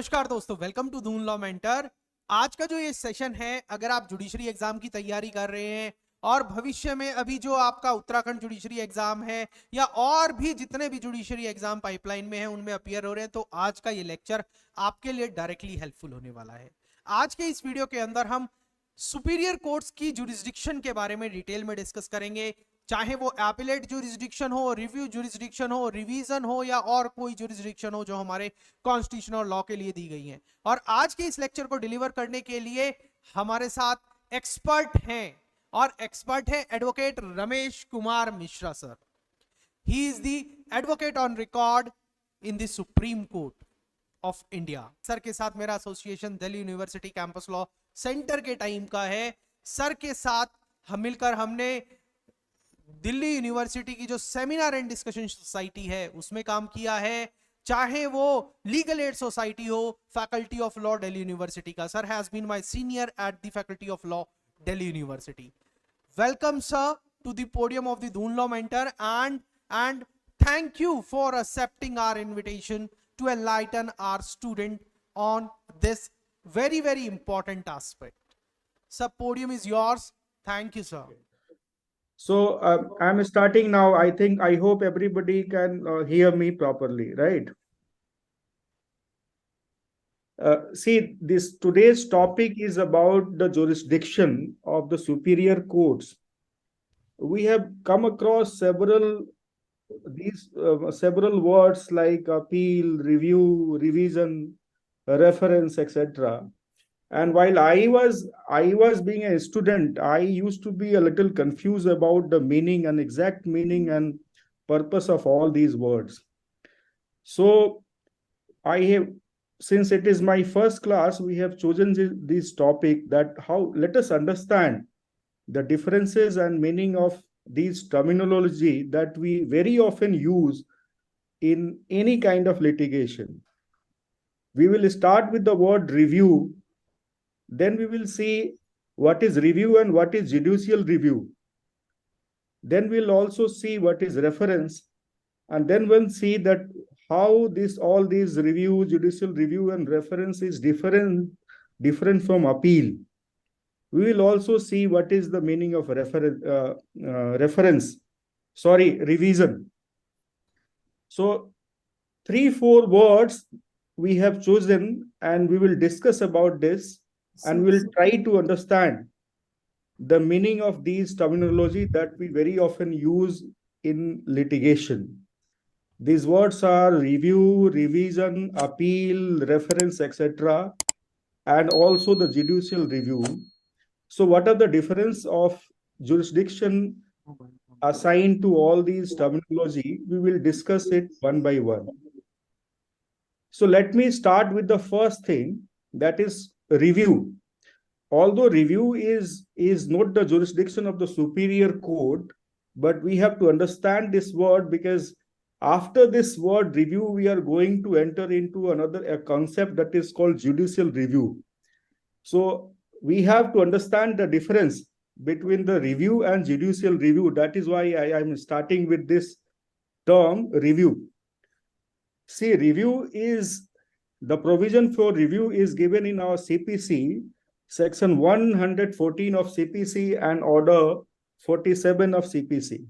नमस्कार दोस्तों, welcome to Doon law mentor. आज का जो ये सेशन है, अगर आप जुडिशरी एग्जाम की तैयारी कर रहे हैं और भविष्य में अभी जो आपका उत्तराखंड जुडिशरी एग्जाम है या और भी जितने भी जुडिशरी एग्जाम पाइपलाइन में हैं उनमें अपीयर हो रहे हैं, तो आज का ये लेक्चर आपके लिए डायरेक्टली हेल्पफुल होने वाला है। आज के इस वीडियो के अंदर हम सुपीरियर कोर्ट्स की जुरिस्डिक्शन के बारे में डिटेल में डिस्कस करेंगे, चाहे वो एपिलेट जुरिस्डिक्शन हो, रिव्यू जुरिस्डिक्शन हो, रिवीजन हो या और कोई जुरिस्डिक्शन हो जो हमारे कॉन्स्टिट्यूशन और लॉ के लिए दी गई हैं। और आज के इस लेक्चर को डिलीवर करने के लिए हमारे साथ एक्सपर्ट हैं, और एक्सपर्ट है advocate Ramesh Kumar Mishra sir. He is the advocate on record in the supreme court of India. Sir के साथ मेरा association Delhi university campus law centre के टाइम का है। सर के साथ हम मिलकर हमने दिल्ली यूनिवर्सिटी की जो सेमिनार एंड डिस्कशन सोसाइटी है उसमें काम किया है, चाहे वो लीगल एड सोसाइटी हो, faculty of law Delhi University का। Sir has been my senior at the faculty of law Delhi University. Welcome sir to the podium of the Doon law mentor and thank you for accepting our invitation to enlighten our student on this very important aspect. Sir, podium is yours. Thank you, sir. So I'm starting now. I hope everybody can hear me properly, right? See, today's topic is about the jurisdiction of the superior courts. We have come across several words like appeal, review, revision, reference, etc. And while I was being a student, I used to be a little confused about the meaning and exact meaning and purpose of all these words. So since it is my first class, we have chosen this topic, that let us understand the differences and meaning of these terminology that we very often use in any kind of litigation. We will start with the word review. Then we will see what is review and what is judicial review. Then we'll also see what is reference. And then we'll see that how all these review, judicial review and reference is different from appeal. We will also see what is the meaning of revision. So 3-4 words we have chosen, and we will discuss about this, and we'll try to understand the meaning of these terminology that we very often use in litigation. These words are review, revision, appeal, reference, etc., and also the judicial review. So what are the difference of jurisdiction assigned to all these terminology? We will discuss it one by one. So let me start with the first thing, that is review. Although review is not the jurisdiction of the superior court, but we have to understand this word, because after this word review, we are going to enter into a concept that is called judicial review. So we have to understand the difference between the review and judicial review. That is why I am starting with this term review. See, the provision for review is given in our CPC, section 114 of CPC and order 47 of CPC.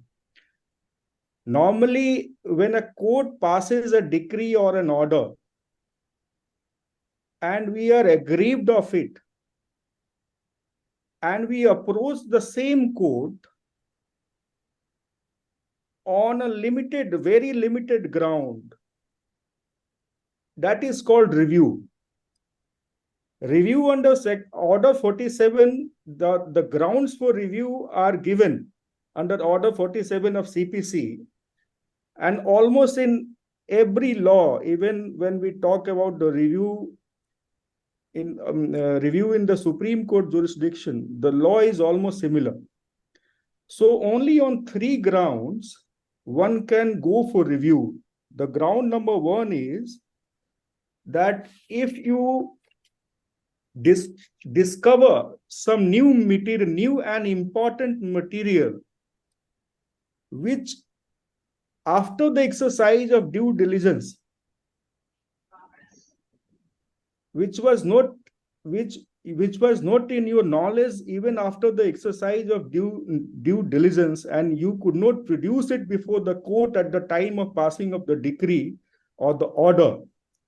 Normally, when a court passes a decree or an order and we are aggrieved of it, and we approach the same court on a very limited ground, that is called review. Review under order 47, the grounds for review are given under order 47 of CPC, and almost in every law, even when we talk about the review in the Supreme Court jurisdiction, the law is almost similar. So only on 3 grounds one can go for review. The ground number 1 is that if you discover some new and important material, which after the exercise of due diligence which was not which which was not in your knowledge even after the exercise of due diligence, and you could not produce it before the court at the time of passing of the decree or the order.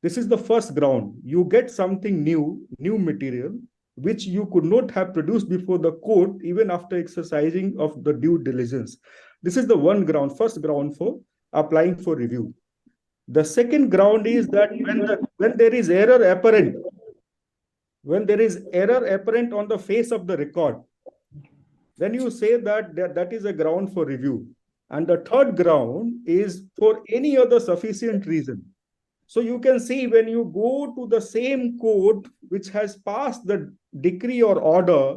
This is the first ground. You get something new material which you could not have produced before the court even after exercising of the due diligence. This is the first ground for applying for review. The second ground is that when there is error apparent, on the face of the record, then you say that is a ground for review. And the third ground is for any other sufficient reason. So you can see, when you go to the same court which has passed the decree or order,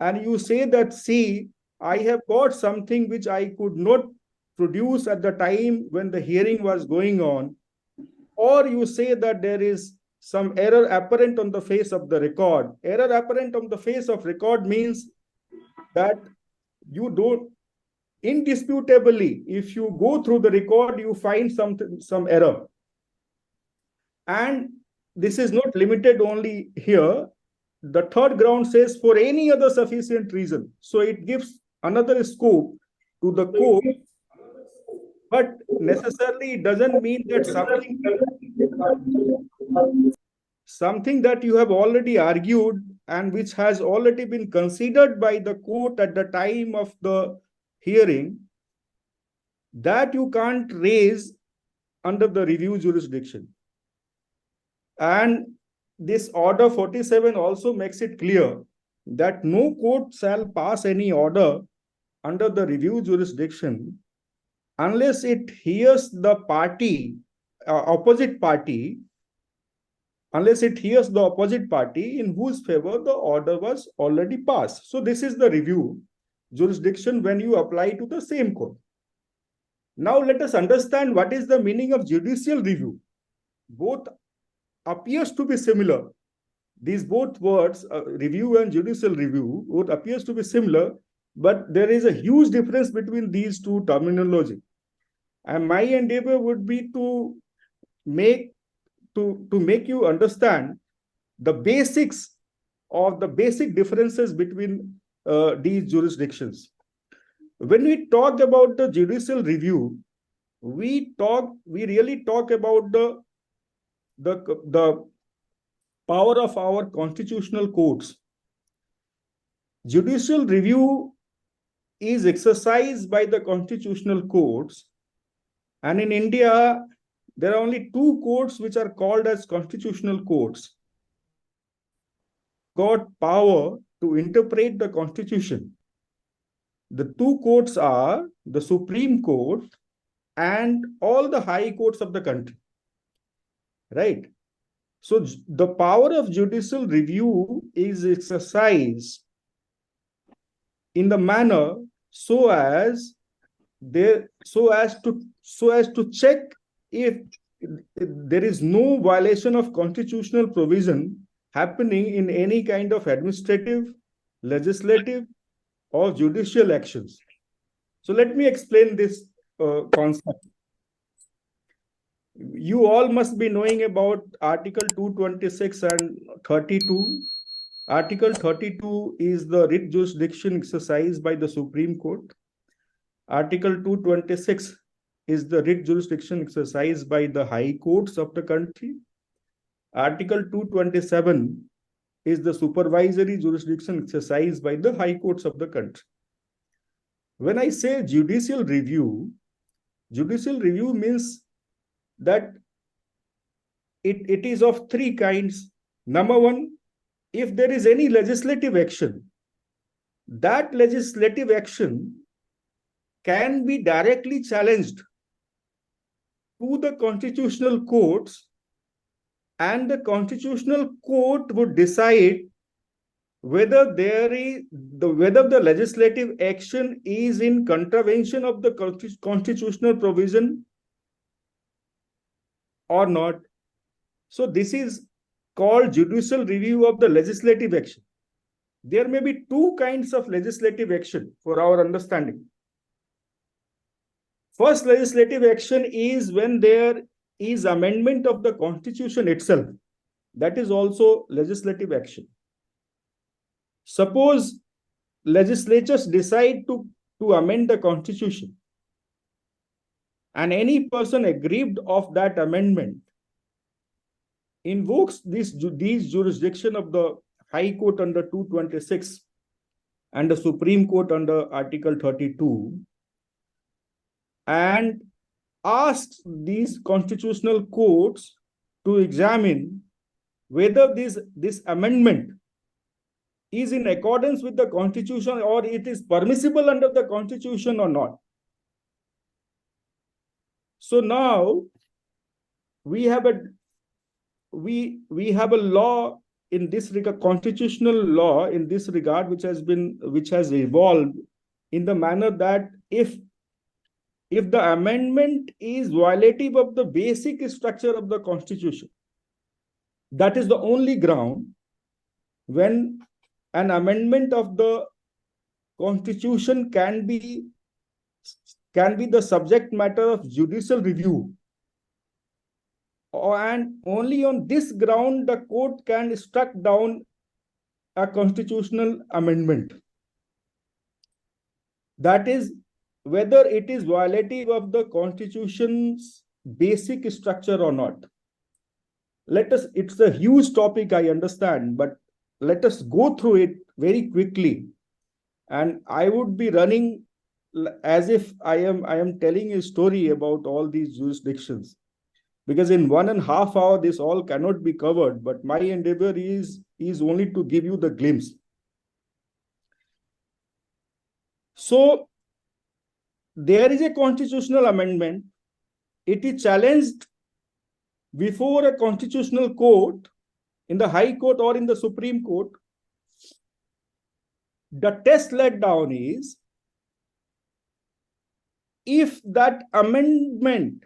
and you say that, see, I have got something which I could not produce at the time when the hearing was going on, or you say that there is some error apparent on the face of the record. Error apparent on the face of record means that you don't, indisputably, if you go through the record, you find some error. And this is not limited only here. The third ground says for any other sufficient reason. So it gives another scope to the court, but necessarily it doesn't mean that something that you have already argued and which has already been considered by the court at the time of the hearing, that you can't raise under the review jurisdiction. And this order 47 also makes it clear that no court shall pass any order under the review jurisdiction unless it hears the opposite party in whose favor the order was already passed. So this is the review jurisdiction when you apply to the same court. Now let us understand what is the meaning of judicial review. Both appears to be similar. These both words, review and judicial review, both appears to be similar, but there is a huge difference between these two terminology. And my endeavor would be to make you understand the basics of the basic differences between these jurisdictions. When we talk about the judicial review, we really talk about the power of our constitutional courts. Judicial review is exercised by the constitutional courts, and in India there are only two courts which are called as constitutional courts. Got power to interpret the constitution. The two courts are the Supreme Court and all the high courts of the country. Right? So the power of judicial review is exercised in the manner so as to check if there is no violation of constitutional provision happening in any kind of administrative, legislative, or judicial actions. So let me explain this concept. You all must be knowing about Article 226 and 32. Article 32 is the writ jurisdiction exercised by the Supreme Court. Article 226 is the writ jurisdiction exercised by the high courts of the country. Article 227 is the supervisory jurisdiction exercised by the high courts of the country. When I say judicial review means that it is of three kinds. Number one, if there is any legislative action, that legislative action can be directly challenged to the constitutional courts, and the constitutional court would decide whether the legislative action is in contravention of the constitutional provision or not. So this is called judicial review of the legislative action. There may be two kinds of legislative action for our understanding. First legislative action is when there is amendment of the constitution itself. that is also legislative action. Suppose legislatures decide to amend the constitution, and any person aggrieved of that amendment invokes these jurisdiction of the High Court under 226 and the Supreme Court under Article 32, and asks these constitutional courts to examine whether this amendment is in accordance with the constitution or it is permissible under the constitution or not. So now we have a law in this regard, constitutional law in this regard, which has evolved in the manner that if the amendment is violative of the basic structure of the constitution, that is the only ground when an amendment of the constitution can be the subject matter of judicial review. And only on this ground the court can struck down a constitutional amendment. That is, whether it is violative of the constitution's basic structure or not. It's a huge topic, I understand, but let us go through it very quickly. And I would be running as if I am telling a story about all these jurisdictions, because in 1.5 hours this all cannot be covered, but my endeavor is only to give you the glimpse. So there is a constitutional amendment. It is challenged before a constitutional court, in the High Court or in the Supreme Court. The test laid down is, if the amendment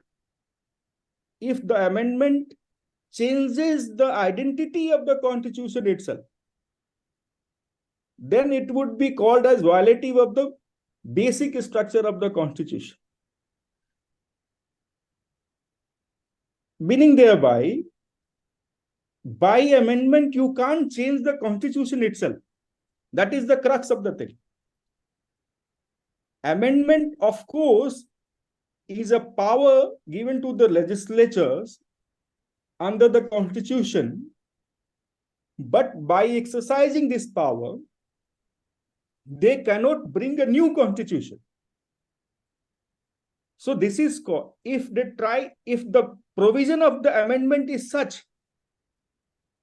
changes the identity of the constitution itself, then it would be called as violative of the basic structure of the constitution. Meaning thereby, by amendment, you can't change the constitution itself. That is the crux of the thing. Amendment, of course, is a power given to the legislatures under the constitution, but by exercising this power, they cannot bring a new constitution. So this is called, if the provision of the amendment is such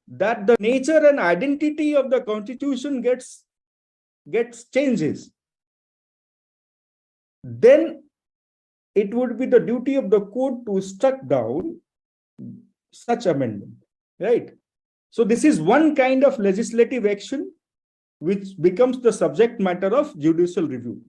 that the nature and identity of the constitution gets changes, then it would be the duty of the court to struck down such amendment, right? So this is one kind of legislative action which becomes the subject matter of judicial review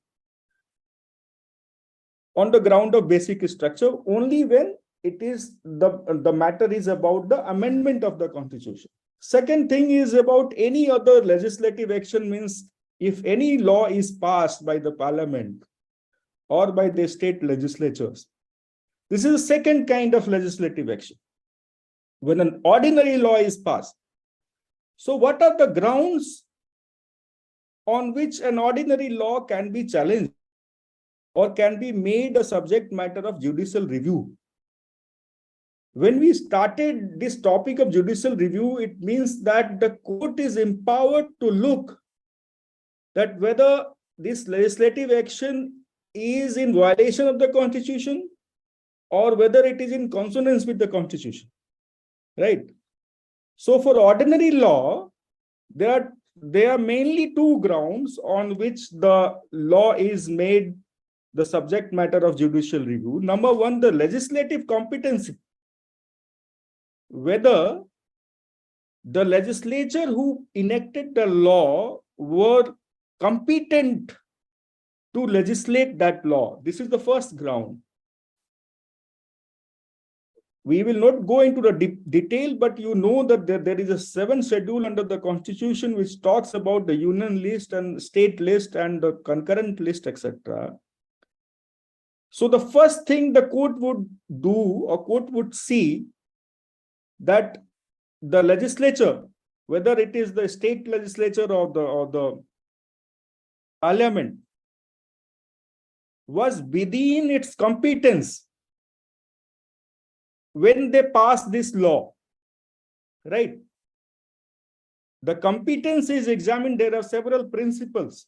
on the ground of basic structure, only when it is the matter is about the amendment of the constitution. Second thing is about any other legislative action, means if any law is passed by the parliament or by the state legislatures. This is the second kind of legislative action, when an ordinary law is passed. So what are the grounds on which an ordinary law can be challenged or can be made a subject matter of judicial review? When we started this topic of judicial review, it means that the court is empowered to look that whether this legislative action is in violation of the constitution or whether it is in consonance with the constitution, right? So for ordinary law, there are mainly two grounds on which the law is made the subject matter of judicial review. Number one, the legislative competency. Whether the legislature who enacted the law were competent to legislate that law. This is the first ground. We will not go into the detail, but you know that there is a 7th schedule under the constitution which talks about the union list and state list and the concurrent list, etc. So the first thing the court would do, or court would see, that the legislature, whether it is the state legislature or the parliament, was within its competence when they passed this law, right? The competence is examined. There are several principles.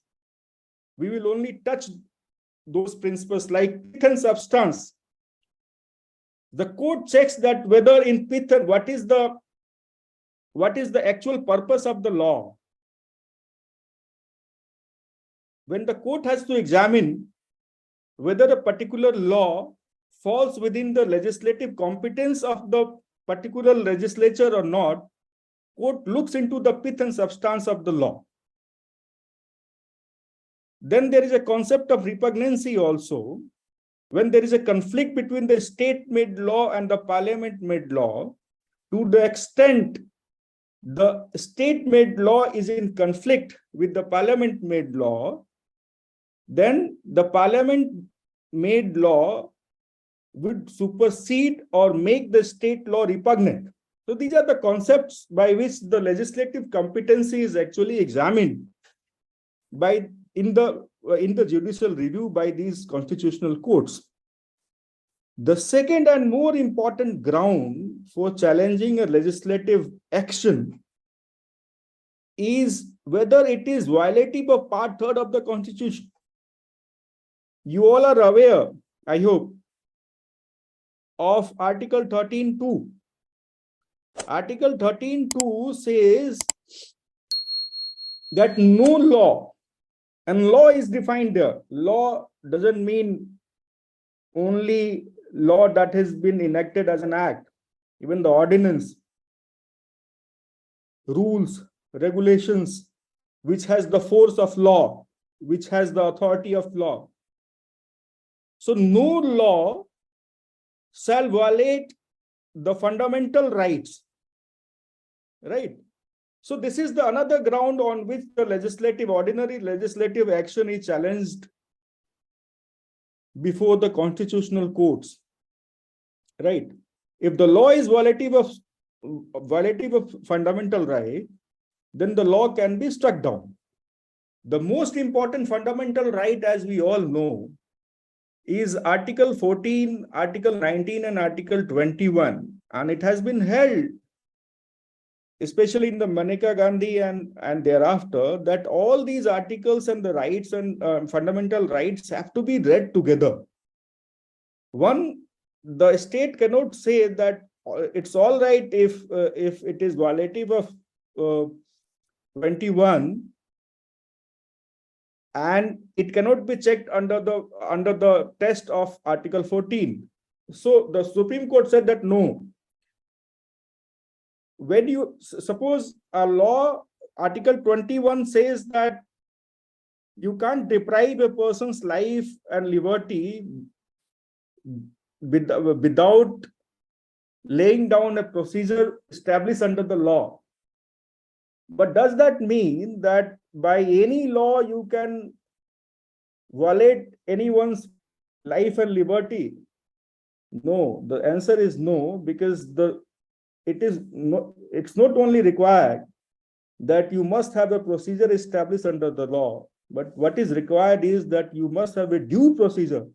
We will only touch those principles like pith and substance. The court checks that whether in pith, what is the actual purpose of the law. When the court has to examine whether a particular law falls within the legislative competence of the particular legislature or not, court looks into the pith and substance of the law. Then there is a concept of repugnancy also. When there is a conflict between the state-made law and the parliament-made law, to the extent the state-made law is in conflict with the parliament-made law, then the parliament-made law would supersede or make the state law repugnant. So these are the concepts by which the legislative competency is actually examined in the judicial review by these constitutional courts. The second and more important ground for challenging a legislative action is whether it is violative of Part 3 of the Constitution. You all are aware, I hope, of Article 13(2). Article 13(2) says that no law, and law is defined there. Law doesn't mean only law that has been enacted as an act. Even the ordinance, rules, regulations, which has the force of law, which has the authority of law. So no law shall violate the fundamental rights, right? So this is the another ground on which the ordinary legislative action is challenged before the constitutional courts, right? If the law is violative of fundamental right, then the law can be struck down. The most important fundamental right, as we all know, is Article 14, Article 19, and Article 21. And it has been held, especially in the Maneka Gandhi and thereafter, that all these articles and the rights and fundamental rights have to be read together. The state cannot say that it's all right if it is violative of 21, and it cannot be checked under the test of Article 14. So the Supreme Court said that no. When you suppose a law, Article 21 says that you can't deprive a person's life and liberty without laying down a procedure established under the law. But does that mean that by any law you can violate anyone's life and liberty? No, the answer is no, because it's not only required that you must have a procedure established under the law, but what is required is that you must have a due procedure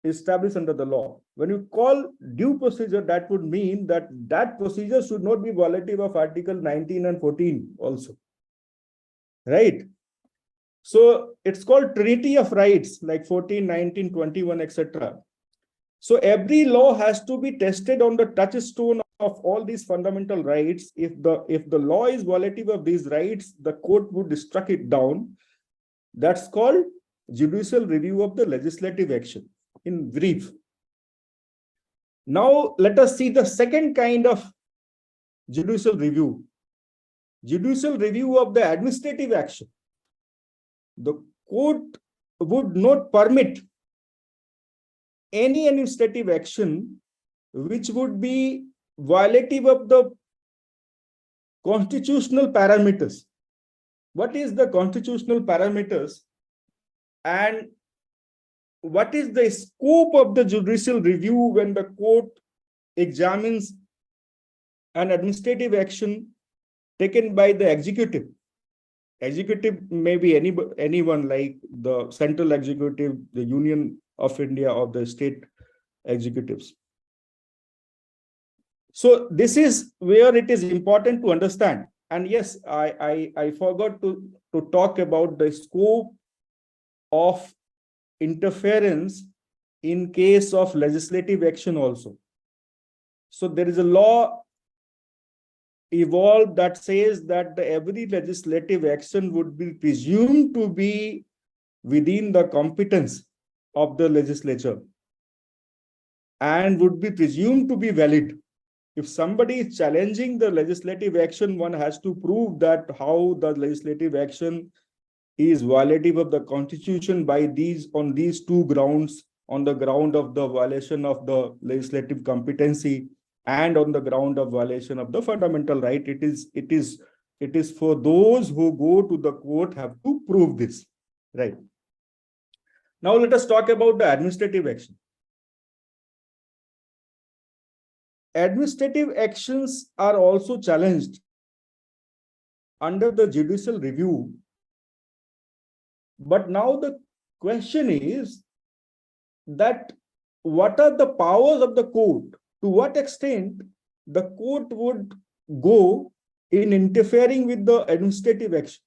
established under the law. When you call due procedure, that would mean that that procedure should not be violative of Article 19 and 14 also, right? So it's called Trinity of Rights, like 14, 19, 21, etc. So every law has to be tested on the touchstone of all these fundamental rights. If the law is violative of these rights, the court would strike it down. That's called judicial review of the legislative action, in brief. Now let us see the second kind of judicial review. Judicial review of the administrative action. The court would not permit any administrative action which would be violative of the constitutional parameters. What is the constitutional parameters, and what is the scope of the judicial review when the court examines an administrative action taken by the executive. Executive may be anyone like the central executive, the Union of India, or the state executives. So this is where it is important to understand. And yes, I forgot to talk about the scope of interference in case of legislative action also. So there is a law evolved that says that every legislative action would be presumed to be within the competence of the legislature and would be presumed to be valid. If somebody is challenging the legislative action, one has to prove that how the legislative action is violative of the constitution on these two grounds, on the ground of the violation of the legislative competency and on the ground of violation of the fundamental right. It is for those who go to the court have to prove this, right? Now let us talk about the administrative action. Administrative actions are also challenged under the judicial review. But now the question is that what are the powers of the court? To what extent the court would go in interfering with the administrative action?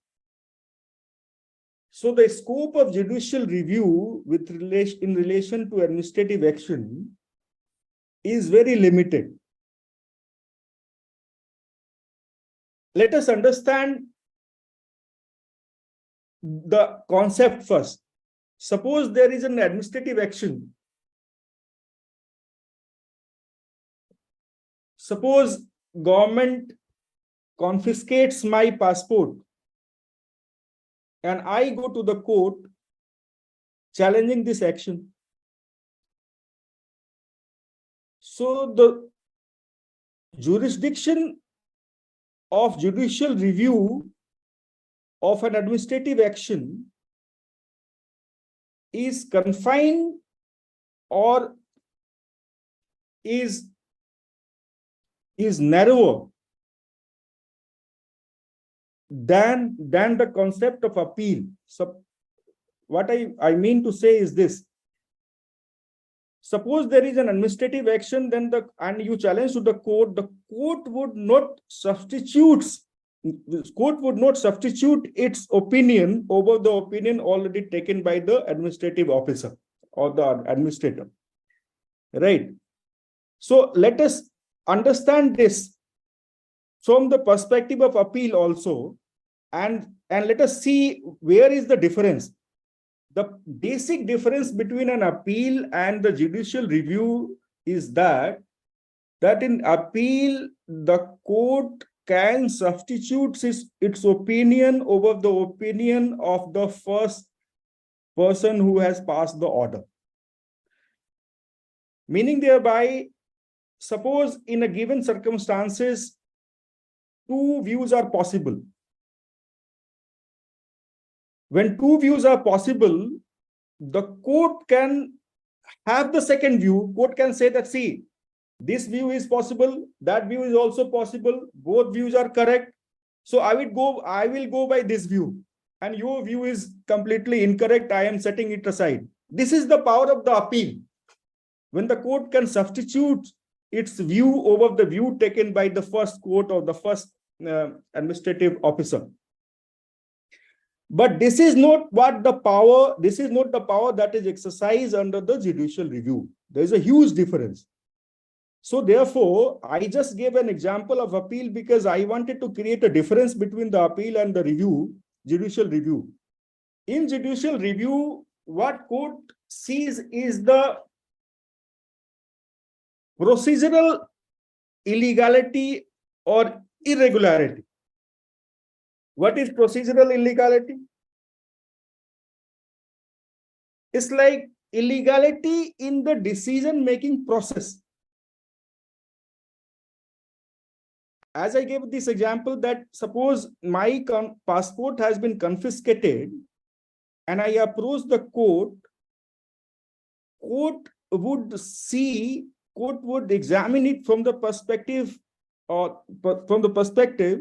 So the scope of judicial review in relation to administrative action is very limited. Let us understand the concept first. Suppose there is an administrative action. Suppose government confiscates my passport and I go to the court challenging this action. So the jurisdiction of judicial review of an administrative action is confined or is narrower than the concept of appeal. So what I mean to say is this. Suppose there is an administrative action, and you challenge to the court would not substitute its opinion over the opinion already taken by the administrative officer or the administrator, right? So let us understand this from the perspective of appeal also, and let us see where is the difference. The basic difference between an appeal and the judicial review is that in appeal, the court can substitute its opinion over the opinion of the first person who has passed the order. Meaning thereby, suppose in a given circumstances, two views are possible. When two views are possible, the court can have the second view. Court can say that, see, this view is possible, that view is also possible, both views are correct. So I will go by this view, and your view is completely incorrect. I am setting it aside. This is the power of the appeal. When the court can substitute its view over the view taken by the first court or the first administrative officer. But this is not the power that is exercised under the judicial review. There is a huge difference. So therefore, I just gave an example of appeal because I wanted to create a difference between the appeal and the judicial review. In judicial review, what court sees is the procedural illegality or irregularity. What is procedural illegality? It's like illegality in the decision-making process. As I gave this example, that suppose my passport has been confiscated and I approach the court, court would examine it from the perspective or from the perspective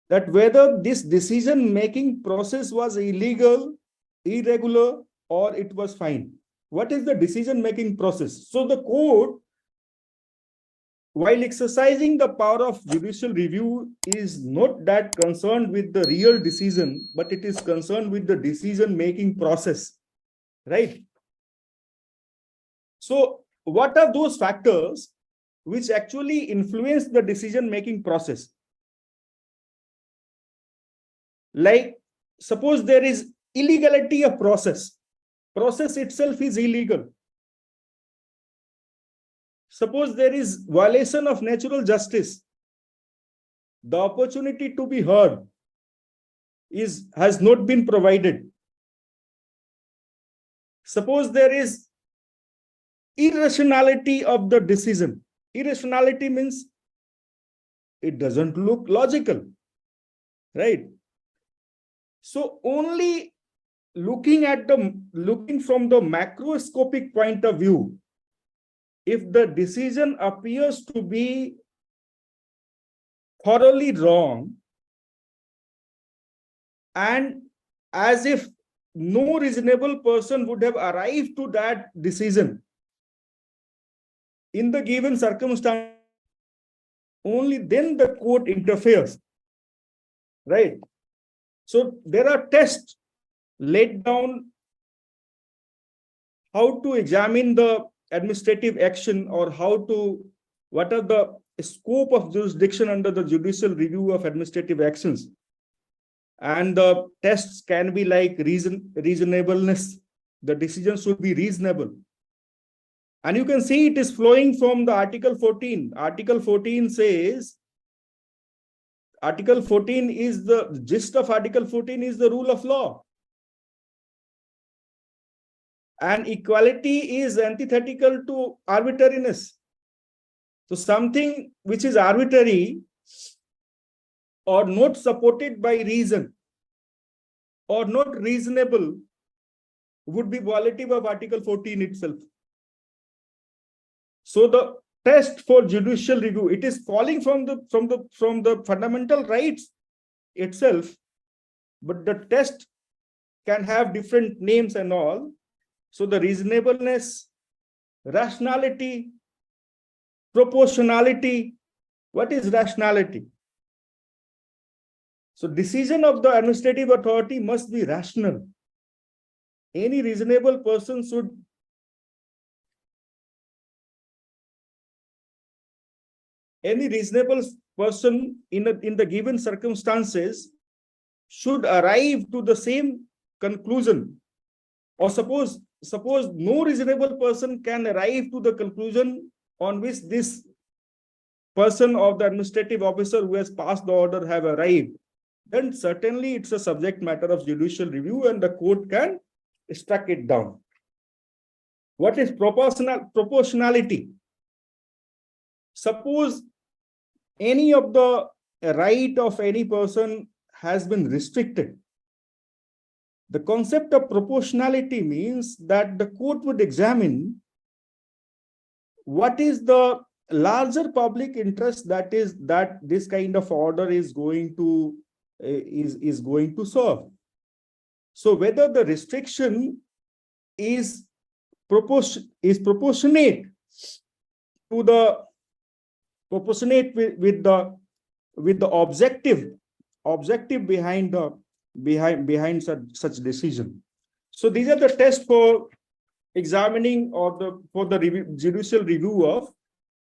that whether this decision-making process was illegal, irregular, or it was fine. What is the decision-making process? So the court, while exercising the power of judicial review, is not that concerned with the real decision, but it is concerned with the decision-making process, right? So what are those factors which actually influence the decision-making process? Like, suppose there is illegality of process itself is illegal. Suppose there is violation of natural justice, the opportunity to be heard has not been provided. Suppose there is irrationality of the decision. Irrationality means it doesn't look logical, right? So only looking from the macroscopic point of view, if the decision appears to be thoroughly wrong and as if no reasonable person would have arrived to that decision in the given circumstance, only then the court interferes, right? So there are tests laid down how to examine the administrative action or what are the scope of jurisdiction under the judicial review of administrative actions. And the tests can be like reasonableness. The decision should be reasonable. And you can see it is flowing from the Article 14. Article 14 says, Article 14 is the gist of Article 14 is the rule of law. And equality is antithetical to arbitrariness. So something which is arbitrary or not supported by reason or not reasonable would be violative of Article 14 itself. So the test for judicial review, it is falling from the fundamental rights itself, but the test can have different names and all. So the reasonableness, rationality, proportionality. What is rationality? So decision of the administrative authority must be rational. Any reasonable person should in the given circumstances should arrive to the same conclusion. Or suppose no reasonable person can arrive to the conclusion on which this person or the administrative officer who has passed the order have arrived, then certainly it's a subject matter of judicial review and the court can strike it down. What is proportionality? Suppose any of the right of any person has been restricted. The concept of proportionality means that the court would examine what is the larger public interest that this kind of order is going to serve. So whether the restriction is proportionate to the with the objective behind such decision. So these are the tests for examining or for the judicial review of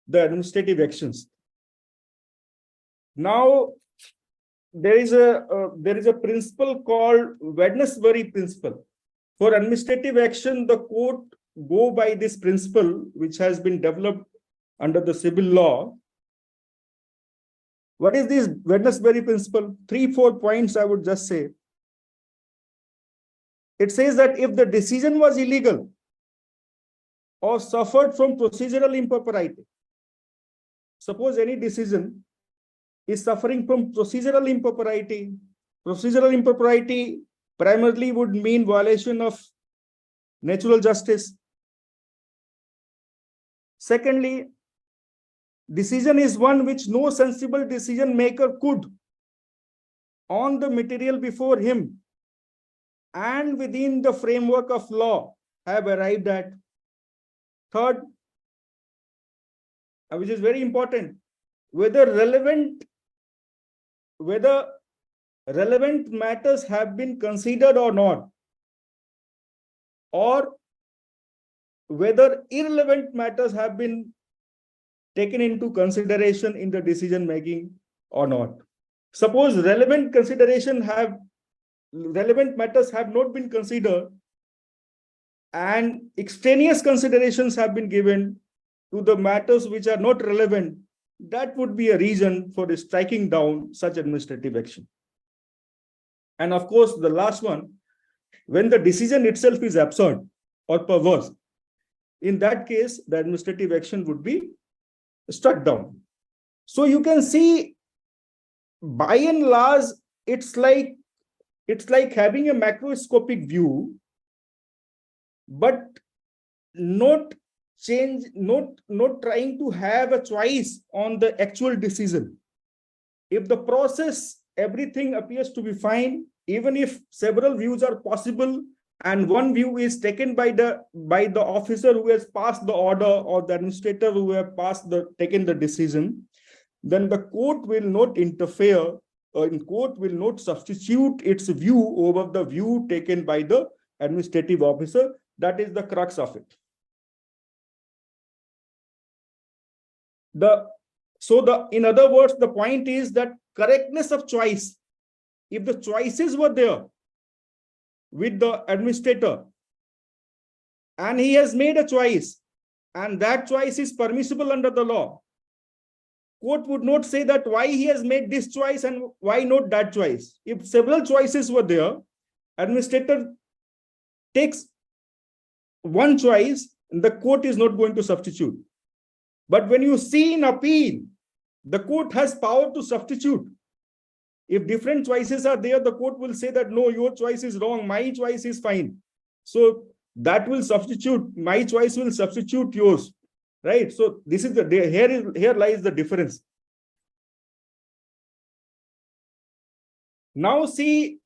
the administrative actions. Now there is a principle called Wednesbury principle. For administrative action, the court go by this principle, which has been developed under the civil law. What is this Wednesbury principle? 3-4 points I would just say. It says that if the decision was illegal or suffered from procedural impropriety, suppose any decision is suffering from procedural impropriety. Procedural impropriety primarily would mean violation of natural justice. Secondly, decision is one which no sensible decision maker could, on the material before him and within the framework of law, have arrived at. Third, which is very important, whether relevant matters have been considered or not, or whether irrelevant matters have been taken into consideration in the decision making or not. Suppose relevant matters have not been considered and extraneous considerations have been given to the matters which are not relevant, that would be a reason for striking down such administrative action. And of course, the last one, when the decision itself is absurd or perverse, in that case, the administrative action would be struck down. So you can see, by and large, it's like having a macroscopic view, but not trying to have a choice on the actual decision. If the process, everything appears to be fine, even if several views are possible and one view is taken by the officer who has passed the order or the administrator who have taken the decision, then the court will not interfere, or in court will not substitute its view over the view taken by the administrative officer. That is the crux of it. In other words, the point is that correctness of choice, if the choices were there with the administrator and he has made a choice and that choice is permissible under the law, court would not say that why he has made this choice and why not that choice. If several choices were there, administrator takes one choice, the court is not going to substitute. But when you see in appeal, the court has power to substitute. If different choices are there, the court will say that no, your choice is wrong, my choice is fine. So that will substitute, my choice will substitute yours, right? So this is here lies the difference. Now see,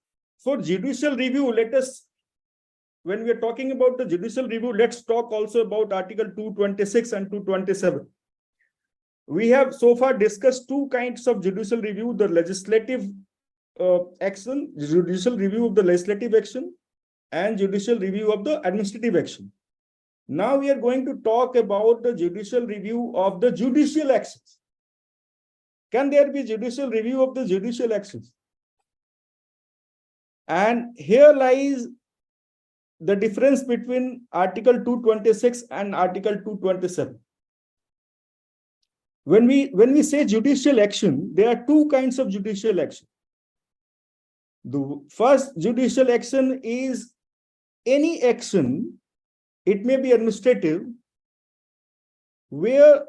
for judicial review, when we are talking about the judicial review, let's talk also about Article 226 and 227. We have so far discussed two kinds of judicial review: the legislative action, judicial review of the legislative action, and judicial review of the administrative action. Now we are going to talk about the judicial review of the judicial actions. Can there be judicial review of the judicial actions? And here lies the difference between Article 226 and Article 227. When we say judicial action, there are two kinds of judicial action. The first judicial action is any action, it may be administrative, where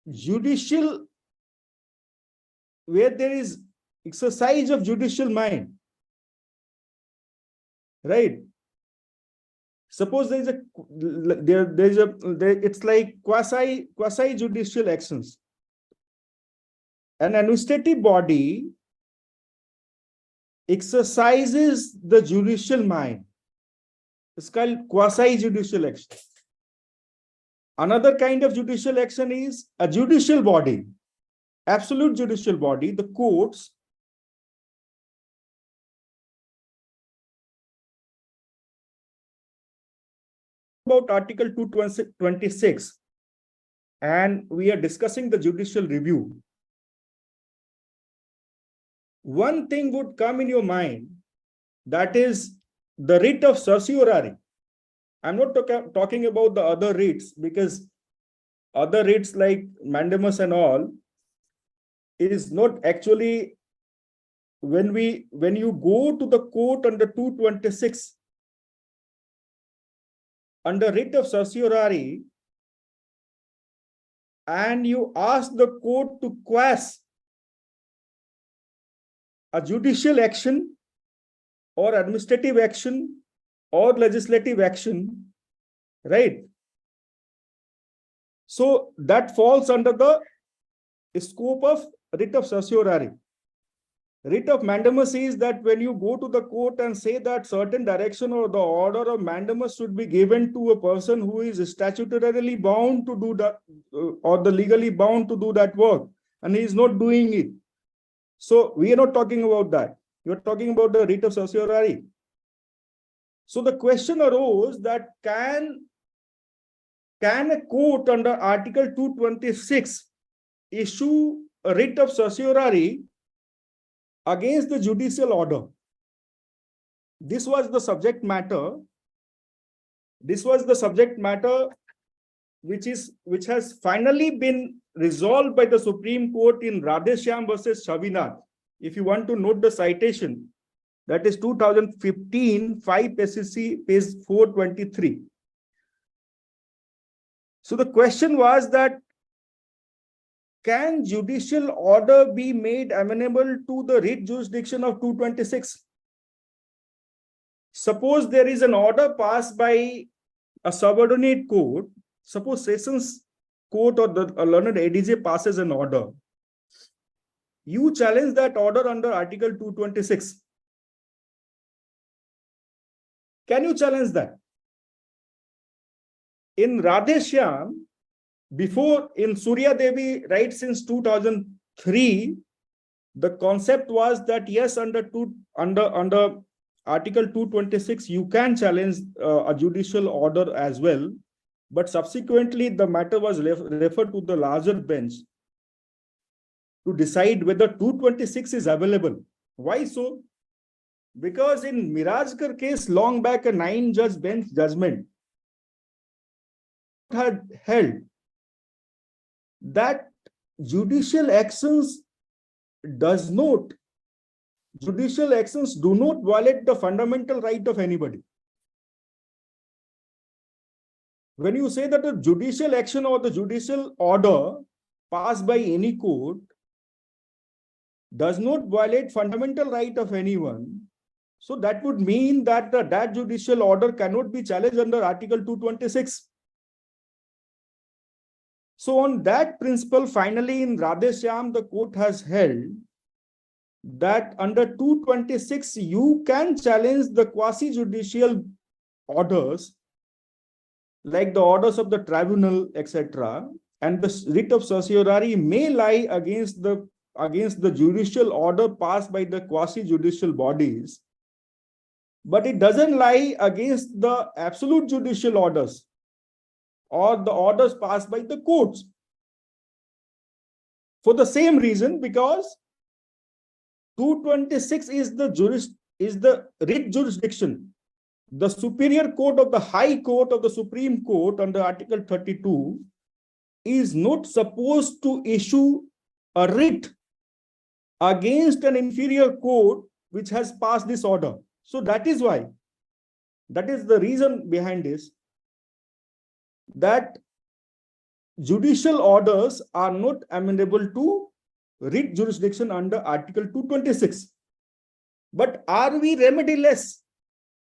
there is exercise of judicial mind, right? Suppose it's like quasi judicial actions. An administrative body exercises the judicial mind. It's called quasi judicial action. Another kind of judicial action is a judicial body, absolute judicial body, the courts. About Article 226, and we are discussing the judicial review. One thing would come in your mind, that is the writ of certiorari. I'm not talking about the other writs, because other writs like mandamus and all is not actually, when you go to the court under 226, under writ of certiorari, and you ask the court to quash a judicial action or administrative action or legislative action, right? So that falls under the scope of writ of certiorari. Writ of mandamus is that when you go to the court and say that certain direction or the order of mandamus should be given to a person who is statutorily bound to do that, or the legally bound to do that work, and he is not doing it. So we are not talking about that. You are talking about the writ of certiorari. So the question arose that can a court under Article 226 issue a writ of certiorari against the judicial order? This was the subject matter. This was the subject matter which has finally been resolved by the Supreme Court in Radheshyam versus Shavinath. If you want to note the citation, that is 2015 5 PSCJ page 423. So the question was that can judicial order be made amenable to the writ jurisdiction of 226? Suppose there is an order passed by a subordinate court. Suppose Sessions Court or the learned ADJ passes an order. You challenge that order under Article 226. Can you challenge that? In Radheshyam, before in Surya Devi, right since 2003, the concept was that yes, under Article 226, you can challenge a judicial order as well. But subsequently, the matter was referred to the larger bench to decide whether 226 is available. Why so? Because in Mirajkar case, long back, a 9-judge bench judgment had held that judicial actions do not violate the fundamental right of anybody. When you say that a judicial action or the judicial order passed by any court does not violate fundamental right of anyone, so that would mean that that judicial order cannot be challenged under Article 226. So on that principle, finally in Radheshyam, the court has held that under 226, you can challenge the quasi-judicial orders, like the orders of the tribunal, etc. And the writ of certiorari may lie against the judicial order passed by the quasi-judicial bodies, but it doesn't lie against the absolute judicial orders or the orders passed by the courts. For the same reason, because 226 is the writ jurisdiction. The superior court of the High Court of the Supreme Court under Article 32 is not supposed to issue a writ against an inferior court which has passed this order. So that is why, that is the reason behind this, that judicial orders are not amenable to writ jurisdiction under Article 226. But are we remediless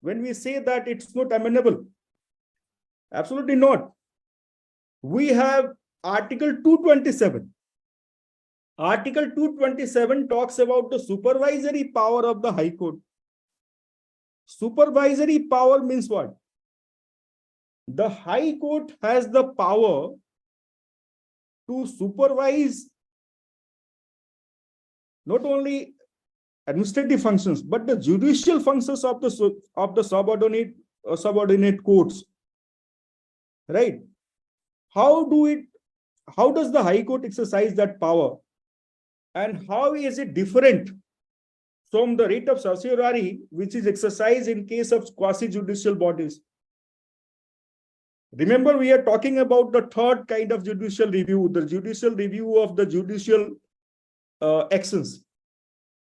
when we say that it's not amenable? Absolutely not. We have Article 227. Article 227 talks about the supervisory power of the High Court. Supervisory power means what? The High Court has the power to supervise not only administrative functions, but the judicial functions of the subordinate courts. Right? How does the High Court exercise that power? And how is it different from the writ of certiorari, which is exercised in case of quasi-judicial bodies? Remember, we are talking about the third kind of judicial review, the judicial review of the judicial actions,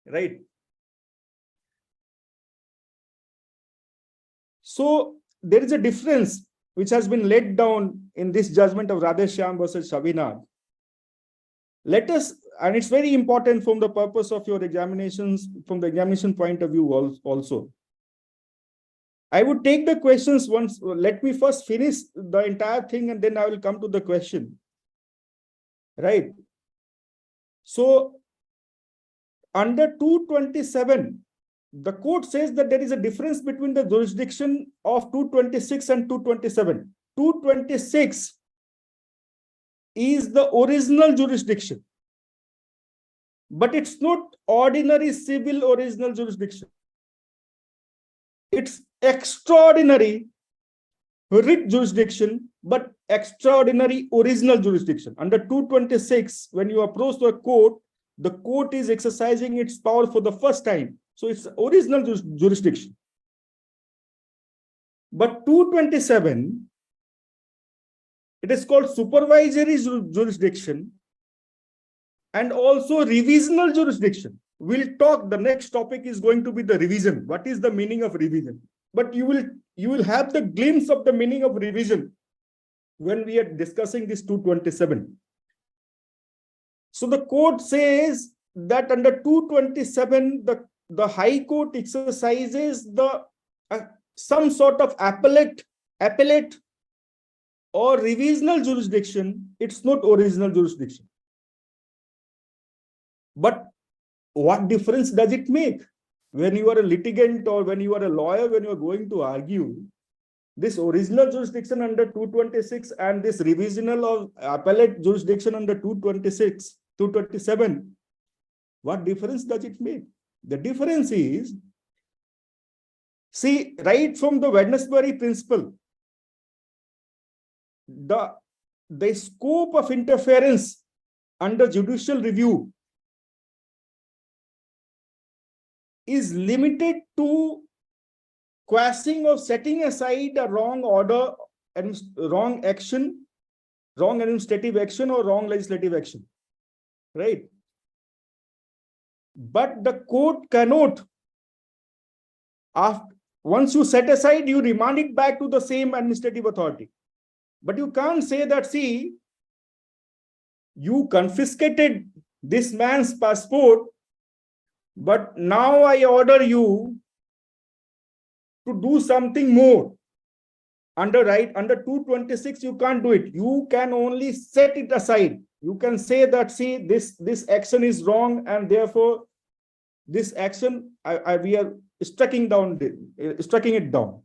right? So there is a difference which has been laid down in this judgment of Radheshyam versus Shavinath. Let us, and it's very important from the purpose of your examinations, from the examination point of view also. I would take the questions once. Let me first finish the entire thing and then I will come to the question. Right. So under 227, the court says that there is a difference between the jurisdiction of 226 and 227. 226 is the original jurisdiction, but it's not ordinary civil original jurisdiction. It's extraordinary writ jurisdiction, but extraordinary original jurisdiction. Under 226, when you approach the court is exercising its power for the first time. So it's original jurisdiction. But 227, it is called supervisory jurisdiction and also revisional jurisdiction. We'll talk, the next topic is going to be the revision. What is the meaning of revision? But you will have the glimpse of the meaning of revision when we are discussing this 227. So the court says that under 227, the High Court exercises the some sort of appellate or revisional jurisdiction. It's not original jurisdiction. But what difference does it make? When you are a litigant or when you are a lawyer, when you are going to argue, this original jurisdiction under 226 and this revisional or appellate jurisdiction under 226, 227, what difference does it make? The difference is, see, right from the Wednesbury principle, the scope of interference under judicial review is limited to quashing or setting aside a wrong order and wrong action, wrong administrative action or wrong legislative action, right? But the court cannot, once you set aside, you remand it back to the same administrative authority. But you can't say that, see, you confiscated this man's passport, but now I order you to do something more. Under 226, you can't do it. You can only set it aside. You can say that, see, this action is wrong, and therefore this action we are striking it down.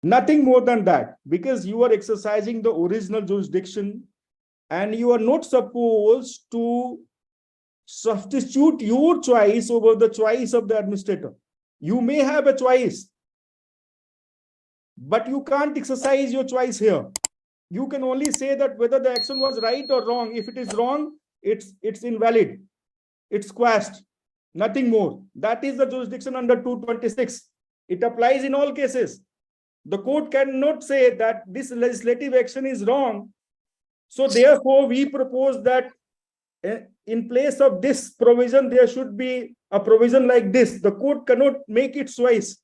Nothing more than that, because you are exercising the original jurisdiction and you are not supposed to substitute your choice over the choice of the administrator. You may have a choice, but you can't exercise your choice here. You can only say that whether the action was right or wrong. If it is wrong, it's invalid. It's quashed. Nothing more. That is the jurisdiction under 226. It applies in all cases. The court cannot say that this legislative action is wrong. So therefore, we propose that in place of this provision, there should be a provision like this. The court cannot make its choice.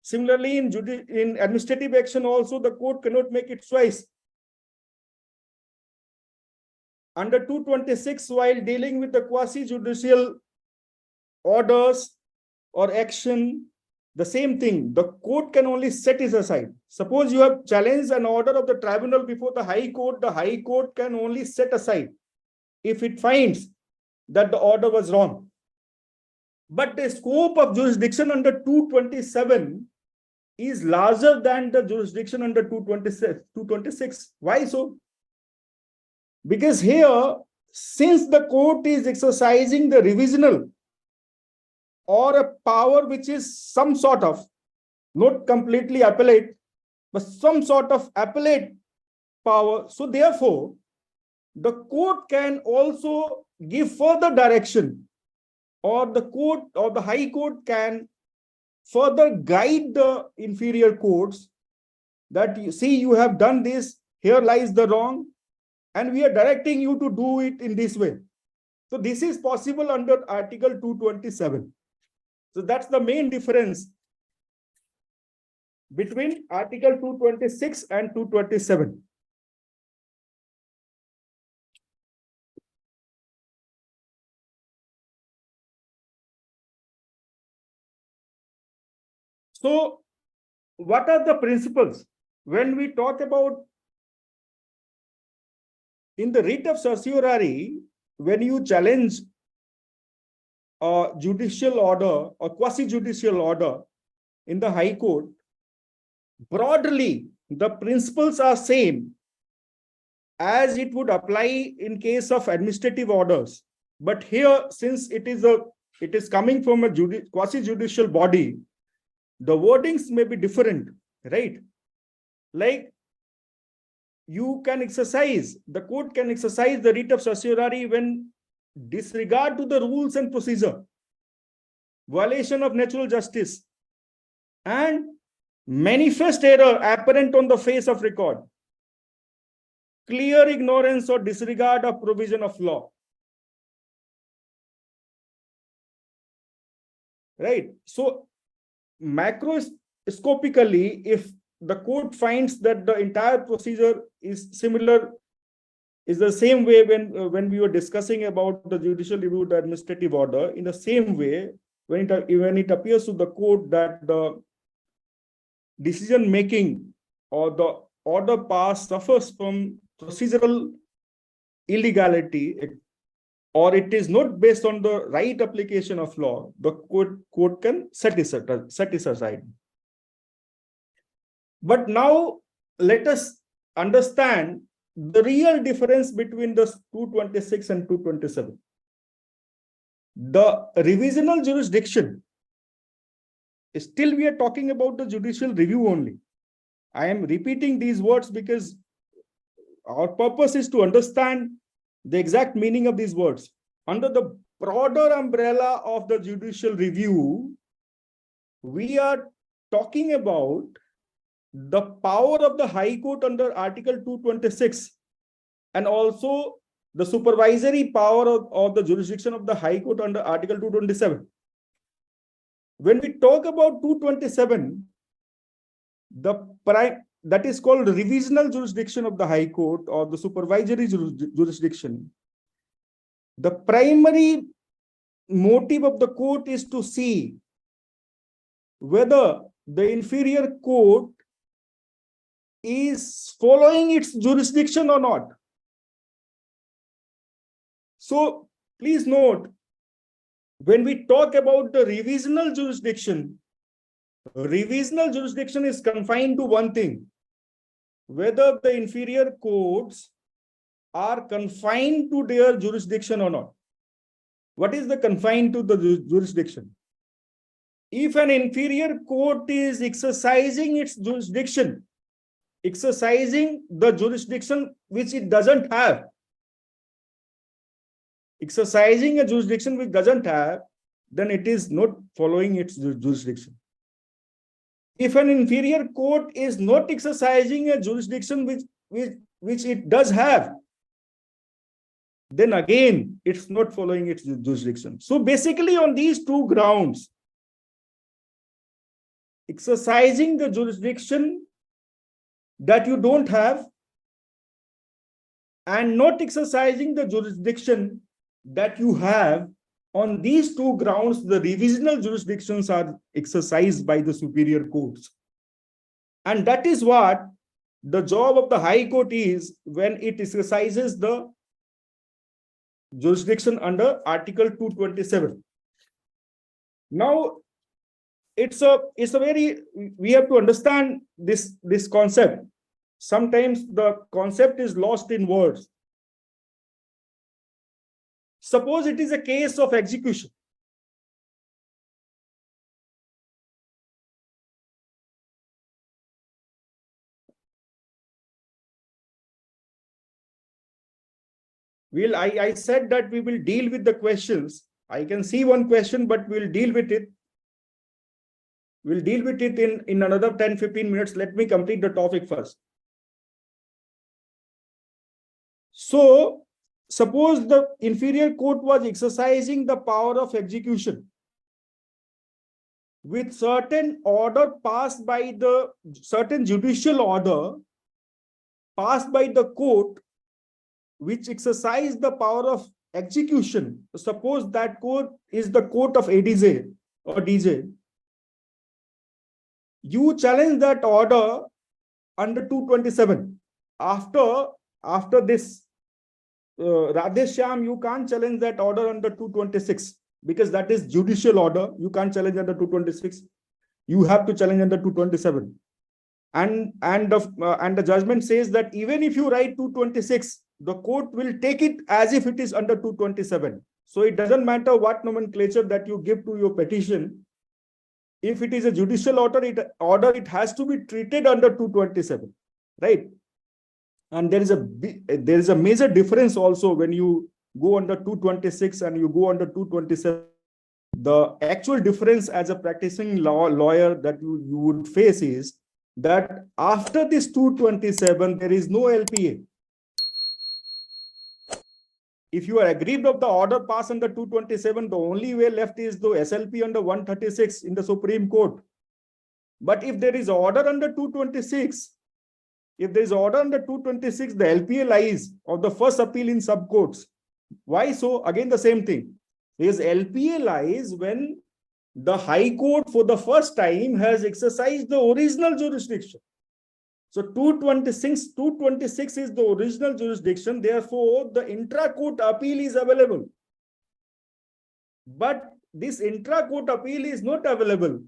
Similarly, in administrative action also, the court cannot make its choice. Under 226, while dealing with the quasi-judicial orders or action, the same thing, the court can only set it aside. Suppose you have challenged an order of the tribunal before the High Court can only set aside if it finds that the order was wrong. But the scope of jurisdiction under 227 is larger than the jurisdiction under 226. Why so? Because here, since the court is exercising the revisional or a power which is some sort of, not completely appellate, but some sort of appellate power, so therefore, the court can also give further direction, or the court or the High Court can further guide the inferior courts that, you see, you have done this, here lies the wrong, and we are directing you to do it in this way. So this is possible under Article 227. So that's the main difference between Article 226 and 227. So what are the principles when we talk about in the writ of certiorari? When you challenge a judicial order or quasi-judicial order in the High Court, broadly, the principles are same as it would apply in case of administrative orders. But here, since it is coming from a quasi-judicial body, the wordings may be different, right? Like, you can exercise, the court can exercise the writ of certiorari when disregard to the rules and procedure, violation of natural justice, and manifest error apparent on the face of record, clear ignorance or disregard of provision of law. Right? So, macroscopically, if the court finds that the entire procedure is similar, is the same way when we were discussing about the judicial review, the administrative order, in the same way, when it appears to the court that the decision making or the order passed suffers from procedural illegality, or it is not based on the right application of law, the court can set it aside. But now let us understand the real difference between the 226 and 227. The revisional jurisdiction, still we are talking about the judicial review only. I am repeating these words because our purpose is to understand the exact meaning of these words. Under the broader umbrella of the judicial review, we are talking about the power of the High Court under Article 226 and also the supervisory power of the jurisdiction of the High Court under Article 227. When we talk about 227, that is called revisional jurisdiction of the High Court or the supervisory jurisdiction. The primary motive of the court is to see whether the inferior court is following its jurisdiction or not. So please note, when we talk about the revisional jurisdiction is confined to one thing: whether the inferior courts are confined to their jurisdiction or not. What is the confined to the jurisdiction? If an inferior court is exercising its jurisdiction, exercising the jurisdiction which it doesn't have, exercising a jurisdiction which doesn't have, then it is not following its jurisdiction. If an inferior court is not exercising a jurisdiction which it does have, then again, it's not following its jurisdiction. So basically on these two grounds, exercising the jurisdiction that you don't have and not exercising the jurisdiction that you have, on these two grounds, the revisional jurisdictions are exercised by the superior courts. And that is what the job of the High Court is when it exercises the jurisdiction under Article 227. Now, it's a very, we have to understand this concept. Sometimes the concept is lost in words. Suppose it is a case of execution. I said that we will deal with the questions. I can see one question, but we'll deal with it. We'll deal with it in another 10-15 minutes. Let me complete the topic first. So, suppose the inferior court was exercising the power of execution with certain order passed by the certain judicial order passed by the court, which exercised the power of execution. Suppose that court is the court of ADJ or DJ. You challenge that order under 227. After this Radhe Shyam, you can't challenge that order under 226. because that is judicial order. You can't challenge under 226. You have to challenge under 227. And the judgment says that even if you write 226, the court will take it as if it is under 227. So it doesn't matter what nomenclature that you give to your petition. If it is a judicial order, it has to be treated under 227, right? And there is a major difference also when you go under 226 and you go under 227. The actual difference as a practicing lawyer that you would face is that after this 227, there is no LPA. If you are aggrieved of the order passed under 227, the only way left is the SLP under 136 in the Supreme Court. But if there is order under 226, the LPA lies of the first appeal in subcourts. Why so? Again, the same thing. Because LPA lies when the High Court for the first time has exercised the original jurisdiction. So 226 is the original jurisdiction. Therefore, the intra-court appeal is available. But this intra-court appeal is not available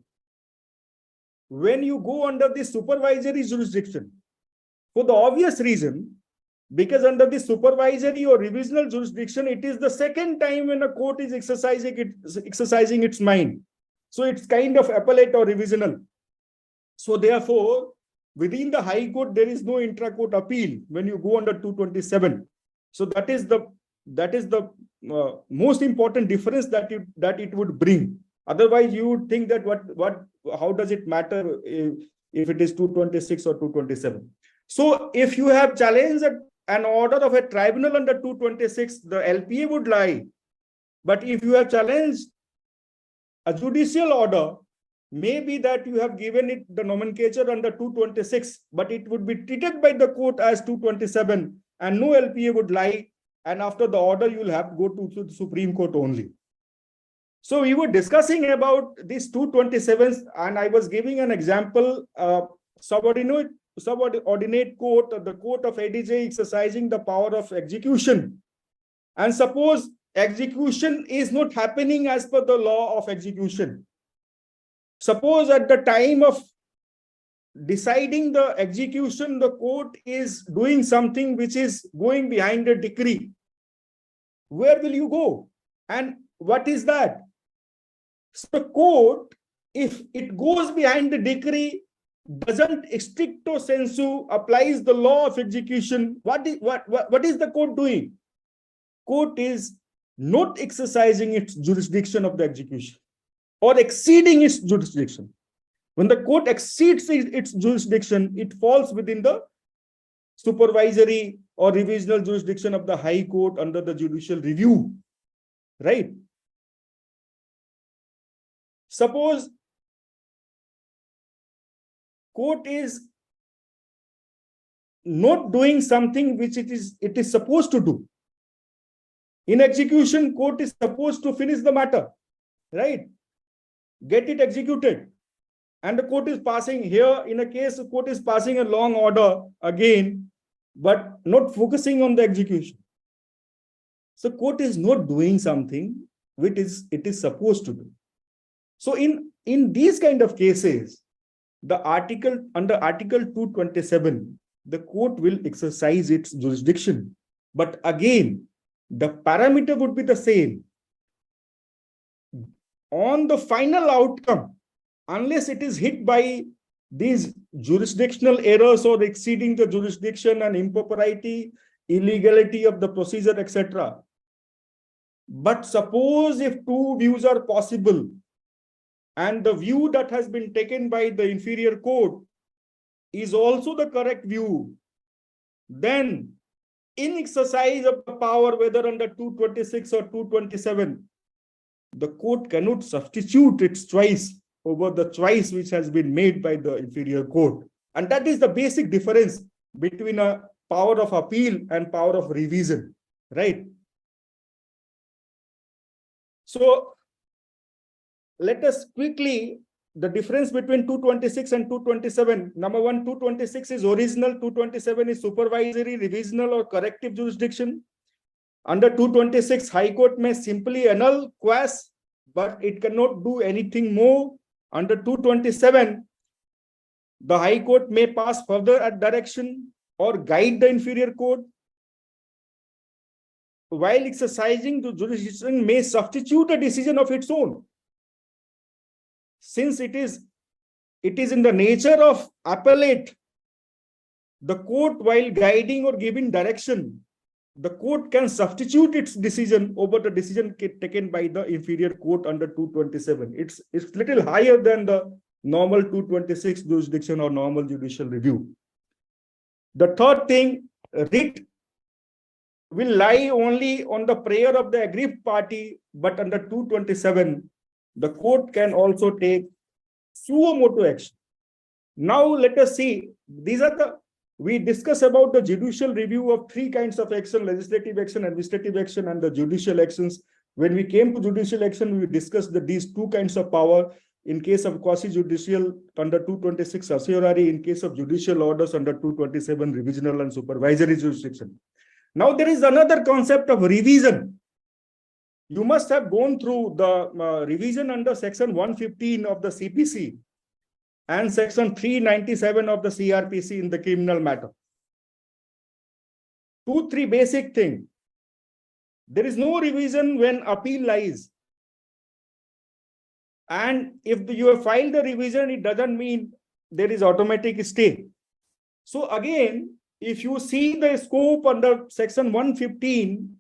when you go under the supervisory jurisdiction. For the obvious reason, because under the supervisory or revisional jurisdiction, it is the second time when a court is exercising its mind. So it's kind of appellate or revisional. So therefore, within the High Court, there is no intra-court appeal when you go under 227. So that is the most important difference that it would bring. Otherwise, you would think that how does it matter if it is 226 or 227? So if you have challenged an order of a tribunal under 226, the LPA would lie. But if you have challenged a judicial order, maybe that you have given it the nomenclature under 226, but it would be treated by the court as 227 and no LPA would lie. And after the order, you will have to go to the Supreme Court only. So we were discussing about these 227s and I was giving an example, subordinate court, the court of ADJ exercising the power of execution. And suppose execution is not happening as per the law of execution. Suppose at the time of deciding the execution, the court is doing something which is going behind the decree. Where will you go? And what is that? So the court, if it goes behind the decree, doesn't stricto sensu applies the law of execution. What is the court doing? Court is not exercising its jurisdiction of the execution or exceeding its jurisdiction. When the court exceeds its jurisdiction, it falls within the supervisory or revisional jurisdiction of the High Court under the judicial review, right? Suppose court is not doing something which it is supposed to do. In execution, court is supposed to finish the matter, right? Get it executed. And the court is passing here, in a case, the court is passing a long order again, but not focusing on the execution. So court is not doing something which it is supposed to do. So in these kind of cases, under Article 227, the court will exercise its jurisdiction. But again, the parameter would be the same. On the final outcome, unless it is hit by these jurisdictional errors or exceeding the jurisdiction and impropriety, illegality of the procedure, etc. But suppose if two views are possible, and the view that has been taken by the inferior court is also the correct view, then in exercise of the power, whether under 226 or 227, the court cannot substitute its choice over the choice which has been made by the inferior court. And that is the basic difference between a power of appeal and power of revision, right? So let us quickly, the difference between 226 and 227. Number one, 226 is original, 227 is supervisory, revisional or corrective jurisdiction. Under 226, High Court may simply annul, quash but it cannot do anything more. Under 227, the High Court may pass further direction or guide the inferior court. While exercising the jurisdiction, may substitute a decision of its own. Since it is in the nature of appellate, the court, while guiding or giving direction, the court can substitute its decision over the decision taken by the inferior court under 227. It's little higher than the normal 226 jurisdiction or normal judicial review. The third thing, writ will lie only on the prayer of the aggrieved party, but under 227, the court can also take suo motu action. Now let us see, we discuss about the judicial review of three kinds of action: legislative action, administrative action, and the judicial actions. When we came to judicial action, we discussed these two kinds of power. In case of quasi-judicial, under 226 certiorari; in case of judicial orders, under 227 revisional and supervisory jurisdiction. Now there is another concept of revision. You must have gone through the revision under section 115 of the CPC and section 397 of the CRPC in the criminal matter. 2-3 basic things. There is no revision when appeal lies. And if you have filed the revision, it doesn't mean there is automatic stay. So again, if you see the scope under section 115,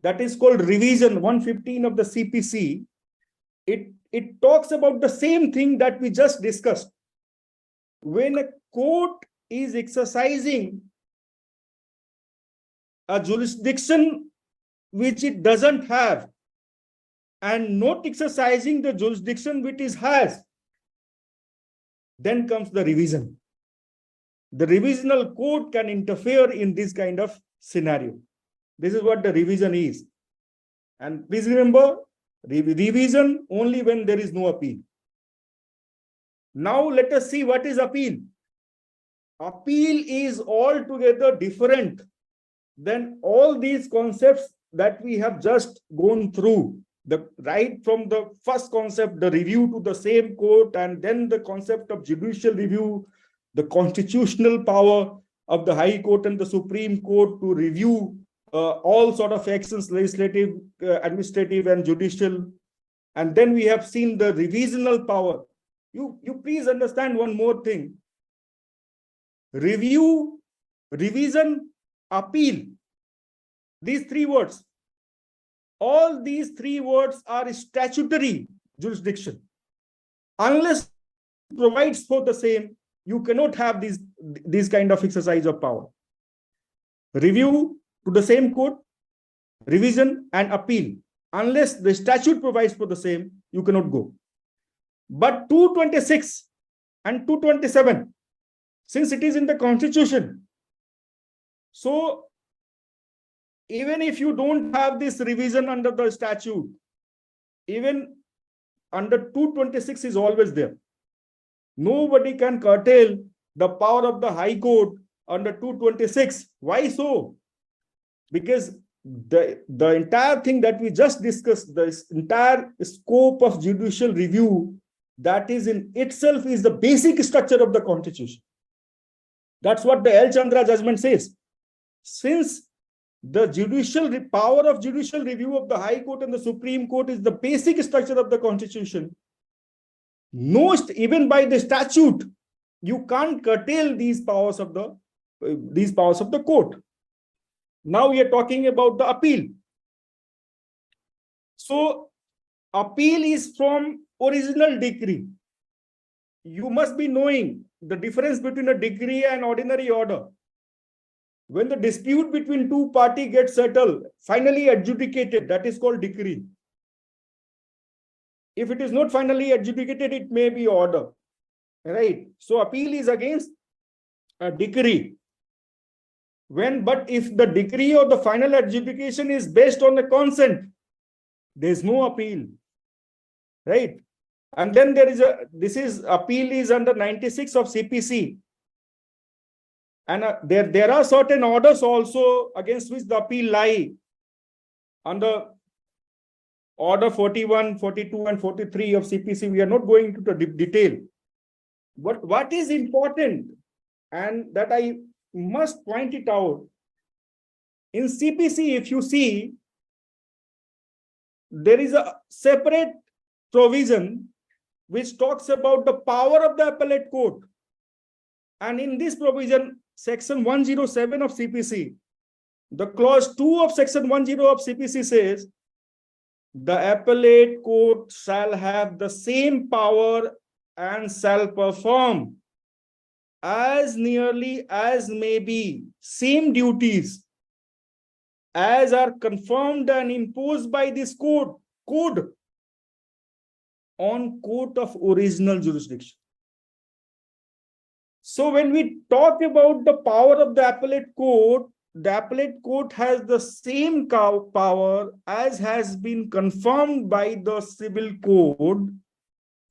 that is called revision 115 of the CPC, it talks about the same thing that we just discussed. When a court is exercising a jurisdiction which it doesn't have, and not exercising the jurisdiction which it has, then comes the revision. The revisional court can interfere in this kind of scenario. This is what the revision is. And please remember, revision only when there is no appeal. Now let us see what is appeal. Appeal is altogether different than all these concepts that we have just gone through. Right from the first concept, the review to the same court, and then the concept of judicial review, the constitutional power of the High Court and the Supreme Court to review all sort of actions, legislative, administrative, and judicial. And then we have seen the revisional power. You please understand one more thing. Review, revision, appeal. These three words. All these three words are statutory jurisdiction. Unless it provides for the same, you cannot have these kind of exercise of power. Review to the same court, revision and appeal. Unless the statute provides for the same, you cannot go. But 226 and 227, since it is in the Constitution, so even if you don't have this revision under the statute, even under 226 is always there. Nobody can curtail the power of the High Court under 226. Why so? Because the entire thing that we just discussed, the entire scope of judicial review, that is in itself is the basic structure of the Constitution. That's what the L. Chandra judgment says. Since the judicial power of judicial review of the High Court and the Supreme Court is the basic structure of the Constitution, even by the statute, you can't curtail these powers of the court. Now we are talking about the appeal. So appeal is from original decree. You must be knowing the difference between a decree and ordinary order. When the dispute between two parties gets settled, finally adjudicated, that is called decree. If it is not finally adjudicated, it may be order. Right? So appeal is against a decree. But if the decree or the final adjudication is based on the consent, there is no appeal. Right? And then appeal is under 96 of CPC. And there are certain orders also against which the appeal lie under order 41, 42, and 43 of CPC. We are not going into the detail. But what is important, and that I must point it out, in CPC, if you see, there is a separate provision which talks about the power of the appellate court. And in this provision, section 107 of CPC, the clause 2 of section 10 of CPC says, the appellate court shall have the same power and shall perform as nearly as may be same duties as are confirmed and imposed by this code on court of original jurisdiction. So when we talk about the power of the appellate court has the same power as has been confirmed by the civil code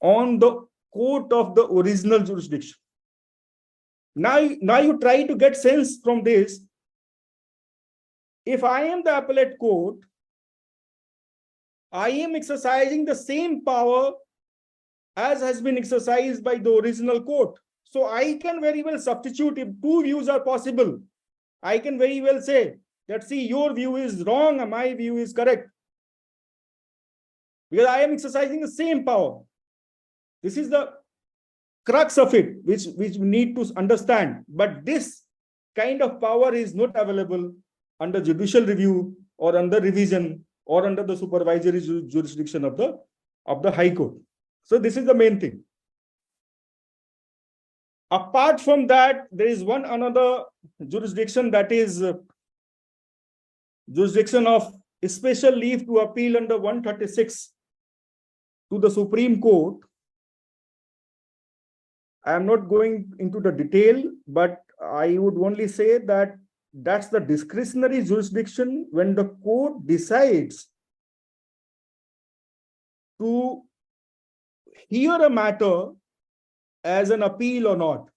on the court of the original jurisdiction. Now you try to get sense from this. If I am the appellate court, I am exercising the same power as has been exercised by the original court. So I can very well substitute. If two views are possible, I can very well say that, see, your view is wrong and my view is correct, because I am exercising the same power. This is the crux of it, which we need to understand. But this kind of power is not available under judicial review or under revision or under the supervisory jurisdiction of the High Court. So this is the main thing. Apart from that, there is one another jurisdiction, that is jurisdiction of special leave to appeal under 136 to the Supreme Court. I am not going into the detail, but I would only say that that's the discretionary jurisdiction when the court decides to hear a matter as an appeal or not.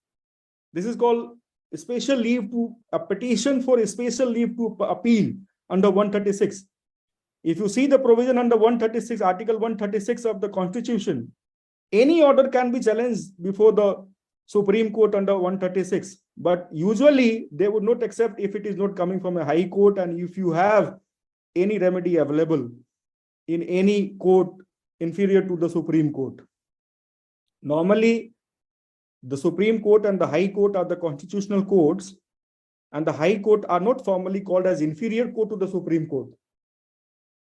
This is called special leave to a petition for a special leave to appeal under 136. If you see the provision under 136, Article 136 of the Constitution, any order can be challenged before the Supreme Court under 136. But usually they would not accept if it is not coming from a high court and if you have any remedy available in any court inferior to the Supreme Court. Normally, the Supreme Court and the High Court are the constitutional courts, and the High Court are not formally called as inferior court to the Supreme Court.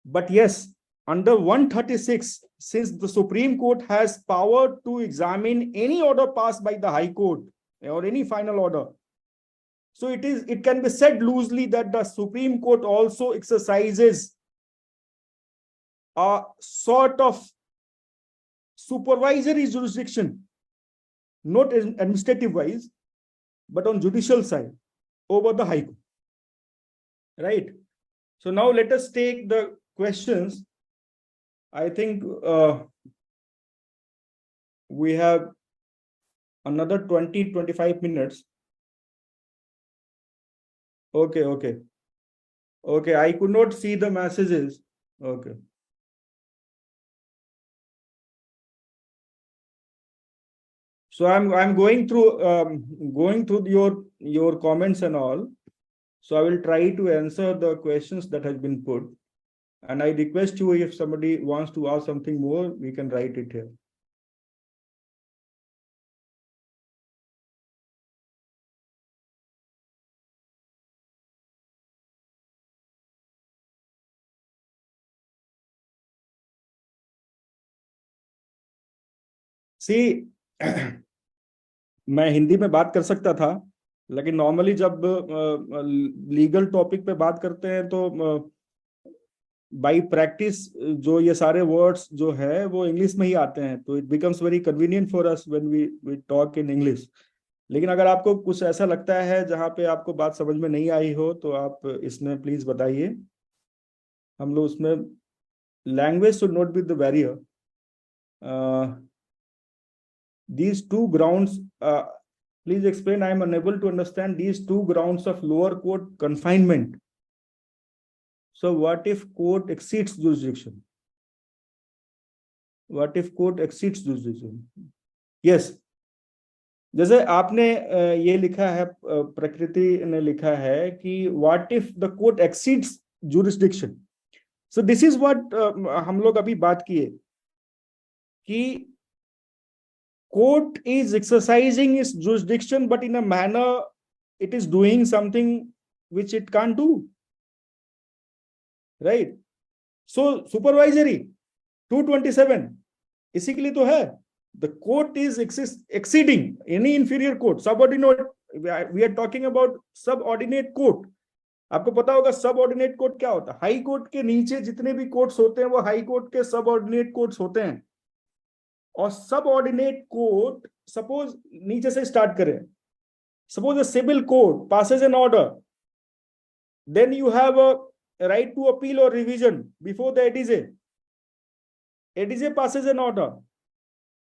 But yes, under 136, since the Supreme Court has power to examine any order passed by the High Court or any final order, so it can be said loosely that the Supreme Court also exercises a sort of supervisory jurisdiction, not administrative wise, but on judicial side over the High Court. Right? So now let us take the questions. I think we have another 20-25 minutes. Okay. I could not see the messages. Okay. So I'm going through your comments and all. So I will try to answer the questions that has been put. And I request you, if somebody wants to ask something more, we can write it here. See, मैं हिंदी में बात कर सकता था, लेकिन normally जब legal topic पे बात करते हैं तो बाई प्रैक्टिस जो ये सारे वर्ड्स जो है वो इंग्लिश में ही आते हैं, तो it becomes very convenient for us when we talk in English. लेकिन अगर आपको कुछ ऐसा लगता है जहाँ पे आपको बात समझ में नहीं आई हो तो आप इसमें प्लीज बताइए. हम लोग उसमें language should not be the barrier. These two grounds, please explain. I am unable to understand these two grounds of lower court confinement. So what if court exceeds jurisdiction? What if court exceeds jurisdiction? Yes, जैसे आपने ये लिखा है, प्रकृति ने लिखा है कि what if the court exceeds jurisdiction. So this is what हम लोग अभी बात किए कि court is exercising its jurisdiction, but in a manner it is doing something which it can't do, right? So supervisory 227 इसी के लिए तो है, the court is exceeding any inferior court, subordinate, we are talking about subordinate court. आपको पता होगा subordinate court क्या होता है? हाई कोर्ट के नीचे जितने भी कोर्ट्स होते हैं वो हाई कोर्ट के सबऑर्डिनेट कोर्ट्स होते हैं। और सबऑर्डिनेट कोर्ट, सपोज नीचे से स्टार्ट करें, suppose a civil court passes an order, then you have a right to appeal or revision before the ADJ. ADJ passes an order,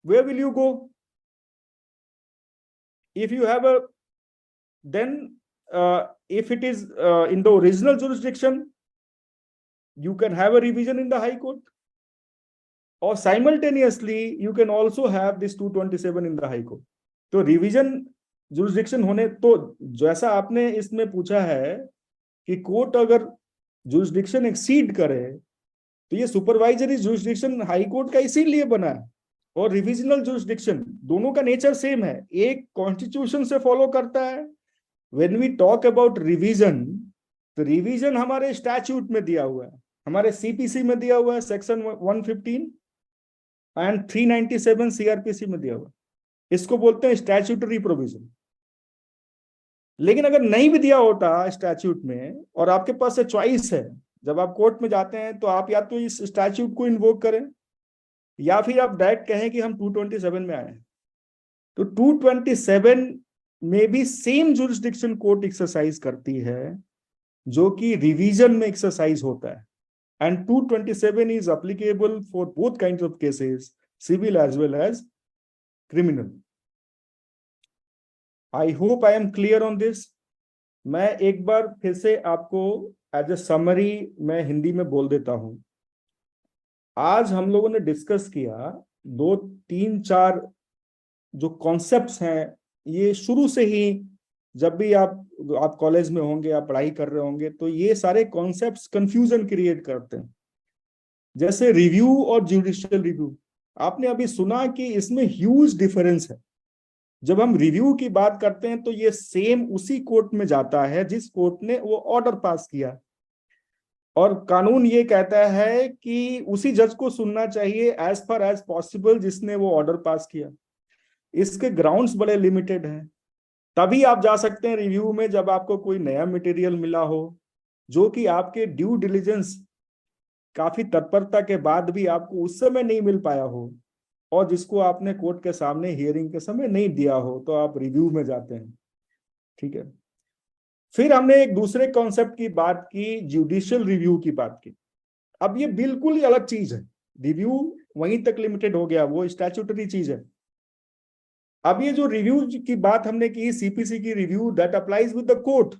where will you go? If you have a, then if it is in the original jurisdiction, you can have a revision in the High Court, or simultaneously you can also have this 227 in the High Court. तो revision jurisdiction होने, तो जैसा आपने इसमें पूछा है कि court अगर जुरिसडिक्शन एक्सीड करे तो ये सुपरवाइजरी जुरिसडिक्शन हाई कोर्ट का इसीलिए बना है, और रिविजनल जुरिसडिक्शन दोनों का नेचर सेम है, एक कॉन्स्टिट्यूशन से फॉलो करता है। When we talk about revision, तो रिवीजन हमारे स्टैट्यूट में दिया हुआ है, हमारे सीपीसी में दिया हुआ है, सेक्शन 115 एंड 397 सीआरपीसी में दिया हुआ है, इसको बोलते हैं स्टैट्यूटरी प्रोविजन। लेकिन अगर नहीं भी दिया होता स्टैट्यूट में और आपके पास से चॉइस है, जब आप कोर्ट में जाते हैं तो आप या तो इस स्टैट्यूट को इन्वोक करें या फिर आप डायरेक्ट कहें कि हम 227 में आए हैं। तो 227 में भी सेम जुरिसडिक्शन कोर्ट एक्सरसाइज करती है जो कि रिवीजन में एक्सरसाइज होता है, and 227 is applicable for both kinds of cases, civil as well as criminal. I hope I am clear on this. मैं एक बार फिर से आपको एज ए समरी मैं हिंदी में बोल देता हूं। आज हम लोगों ने डिस्कस किया 2, 3, 4 जो कॉन्सेप्ट्स हैं, ये शुरू से ही जब भी आप कॉलेज में होंगे, आप पढ़ाई कर रहे होंगे, तो ये सारे कॉन्सेप्ट्स कंफ्यूजन क्रिएट करते हैं। जैसे रिव्यू और जुडिशियल रिव्यू, आपने अभी सुना कि इसमें ह्यूज डिफरेंस है। जब हम रिव्यू की बात करते हैं तो ये सेम उसी कोर्ट में जाता है जिस कोर्ट ने वो ऑर्डर पास किया, और कानून ये कहता है कि उसी जज को सुनना चाहिए एज फार एज पॉसिबल जिसने वो ऑर्डर पास किया। इसके ग्राउंड्स बड़े लिमिटेड हैं। तभी आप जा सकते हैं रिव्यू में जब आपको कोई नया मटेरियल मिला हो, जो कि आपके ड्यू डिलिजेंस काफी तत्परता के बाद भी आपको उस समय नहीं मिल पाया हो, और जिसको आपने कोर्ट के सामने हियरिंग के समय नहीं दिया हो, तो आप रिव्यू में जाते हैं। ठीक है। फिर हमने एक दूसरे कॉन्सेप्ट की बात की, जुडिशियल रिव्यू की बात की। अब ये बिल्कुल ही अलग चीज है। रिव्यू वहीं तक लिमिटेड हो गया, वो स्टैट्यूटरी चीज है। अब ये जो रिव्यू की बात हमने की, सीपीसी की review, that applies with the court,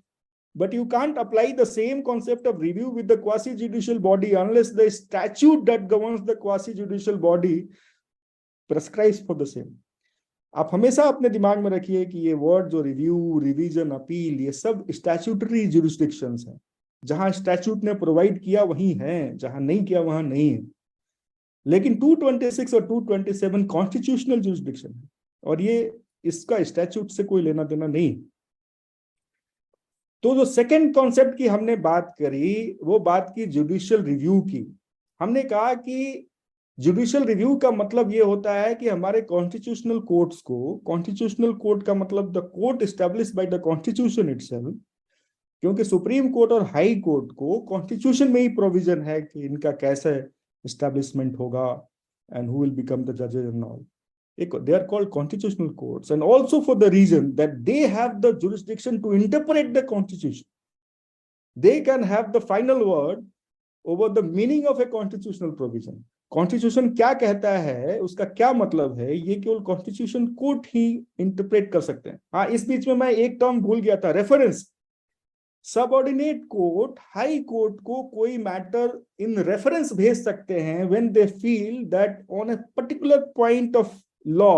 but you can't apply the same concept of review with the quasi judicial body unless the statute that governs the quasi judicial body prescribes for the same. आप हमेशा अपने दिमाग में रखिए कि ये word जो review, revision, appeal, ये सब स्टैट्यूटरी जुरिसडिक्शंस हैं। जहां स्टैट्यूट ने प्रोवाइड किया वहीं है, जहां नहीं किया वहां नहीं है। लेकिन 226 और 227 कॉन्स्टिट्यूशनल जुरिसडिक्शन है, और ये इसका स्टैट्यूट से कोई लेना देना नहीं। तो जो सेकंड कॉन्सेप्ट की हमने बात करी, वो बात की जुडिशियल रिव्यू की। हमने कहा कि जुडिशियल रिव्यू का मतलब ये होता है कि हमारे कॉन्स्टिट्यूशनल कोर्ट्स को, कॉन्स्टिट्यूशनल कोर्ट का मतलब the court established by the constitution itself, क्योंकि सुप्रीम कोर्ट और हाई कोर्ट को कॉन्स्टिट्यूशन में ही प्रोविजन है कि इनका कैसे एस्टैब्लिशमेंट होगा and who will become the जजेस and all. They are called constitutional courts, and also for the reason that they have the jurisdiction to interpret the constitution. They can have the final word over the meaning of a constitutional provision. Constitution क्या कहता है, उसका क्या मतलब है, ये केवल constitution court ही interpret कर सकते हैं। हाँ, इस बीच में मैं एक टर्म भूल गया था, reference. Subordinate court high court को कोई मैटर इन रेफरेंस भेज सकते हैं when they feel that on a particular point of law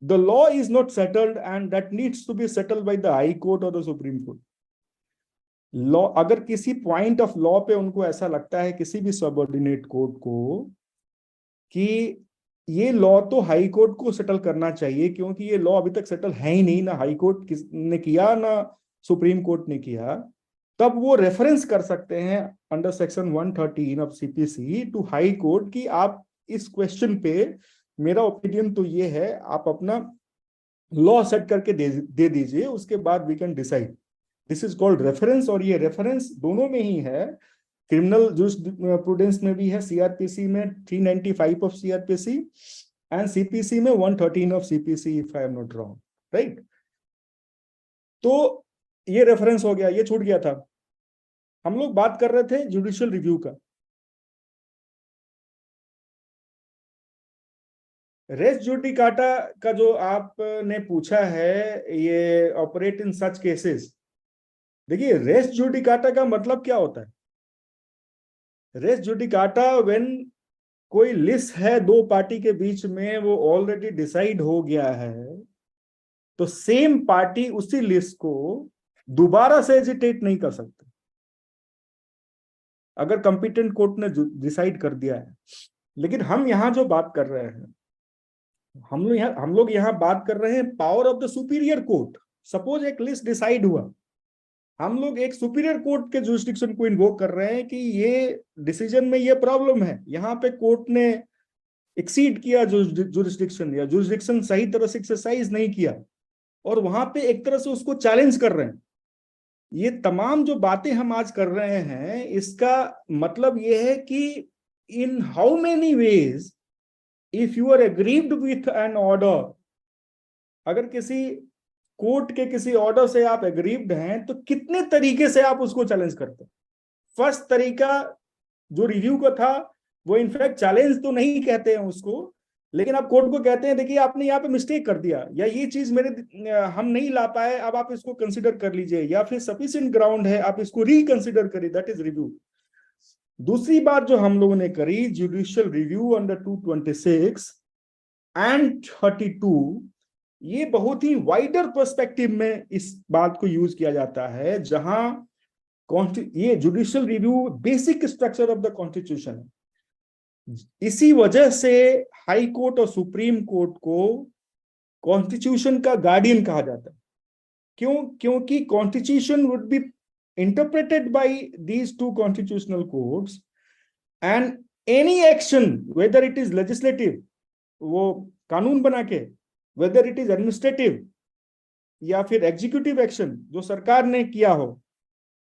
the law is not settled and that needs to be settled by the high court और the supreme court. Law अगर किसी point of law पे उनको ऐसा लगता है किसी भी सबऑर्डिनेट कोर्ट को कि ये लॉ तो हाई कोर्ट को सेटल करना चाहिए, क्योंकि ये लॉ अभी तक सेटल है ही नहीं, ना हाई कोर्ट ने किया ना सुप्रीम कोर्ट ने किया, तब वो रेफरेंस कर सकते हैं under section 113 of CPC to high court कि आप इस क्वेश्चन पे, मेरा ओपिनियन तो ये है, आप अपना लॉ सेट करके दे दीजिए, उसके बाद we can decide. This is called reference, और ये रेफरेंस दोनों में ही है, क्रिमिनल जूरिस्प्रूडेंस में भी है, सीआरपीसी में 395 ऑफ सीआरपीसी एंड सीपीसी में 113 of CPC if I am not wrong, right. तो ये रेफरेंस हो गया, ये छूट गया था। हम लोग बात कर रहे थे जुडिशियल रिव्यू का। रेस जुडिकाटा का जो आपने पूछा है, ये ऑपरेट इन सच केसेस। देखिए रेस जुडिकाटा का मतलब क्या होता है? रेस जुडिकाटा व्हेन कोई लिस्ट है दो पार्टी के बीच में, वो ऑलरेडी डिसाइड हो गया है, तो सेम पार्टी उसी लिस्ट को दोबारा से एजिटेट नहीं कर सकते अगर कंपिटेंट कोर्ट ने डिसाइड कर दिया है। लेकिन हम यहां जो बात कर रहे हैं, हम लोग यहां बात कर रहे हैं power of the superior court. Suppose एक लिस्ट डिसाइड हुआ, हम लोग एक सुपीरियर कोर्ट के जुरिस्डिक्शन को इन्वोक कर रहे हैं कि ये डिसीजन में ये प्रॉब्लम है, यहाँ पे कोर्ट ने एक्सीड किया जुरिस्डिक्शन, या जुरिस्डिक्शन सही तरह से एक्सरसाइज नहीं किया, और वहां पे एक तरह से उसको चैलेंज कर रहे हैं। ये तमाम जो बातें हम आज कर रहे हैं, इसका मतलब ये है कि in how many ways if you are aggrieved with an order, अगर किसी कोर्ट के किसी ऑर्डर से आप एग्रीव्ड हैं, तो कितने तरीके से आप उसको चैलेंज करते हैं। फर्स्ट तरीका जो रिव्यू का था, वो इनफैक्ट चैलेंज तो नहीं कहते हैं उसको, लेकिन आप कोर्ट को कहते हैं देखिए आपने यहाँ पे मिस्टेक कर दिया, या ये चीज हम नहीं ला पाए, अब आप इसको कंसिडर कर लीजिए, या फिर सफिशिएंट ग्राउंड है आप इसको रिकंसिडर करिए, दैट इज रिव्यू। दूसरी बात जो हम लोगों ने करी, जुडिशियल रिव्यू अंडर 226 एंड 32, ये बहुत ही वाइडर पर्सपेक्टिव में इस बात को यूज किया जाता है, जहां ये judicial review basic structure of the constitution है। इसी वजह से हाई कोर्ट और सुप्रीम कोर्ट को कॉन्स्टिट्यूशन का गार्डियन कहा जाता है। क्यों? क्योंकि constitution would be interpreted bye these two constitutional courts, and any action whether it is legislative, वो कानून बना के, वेदर इट इज एडमिनिस्ट्रेटिव या फिर एग्जीक्यूटिव एक्शन जो सरकार ने किया हो,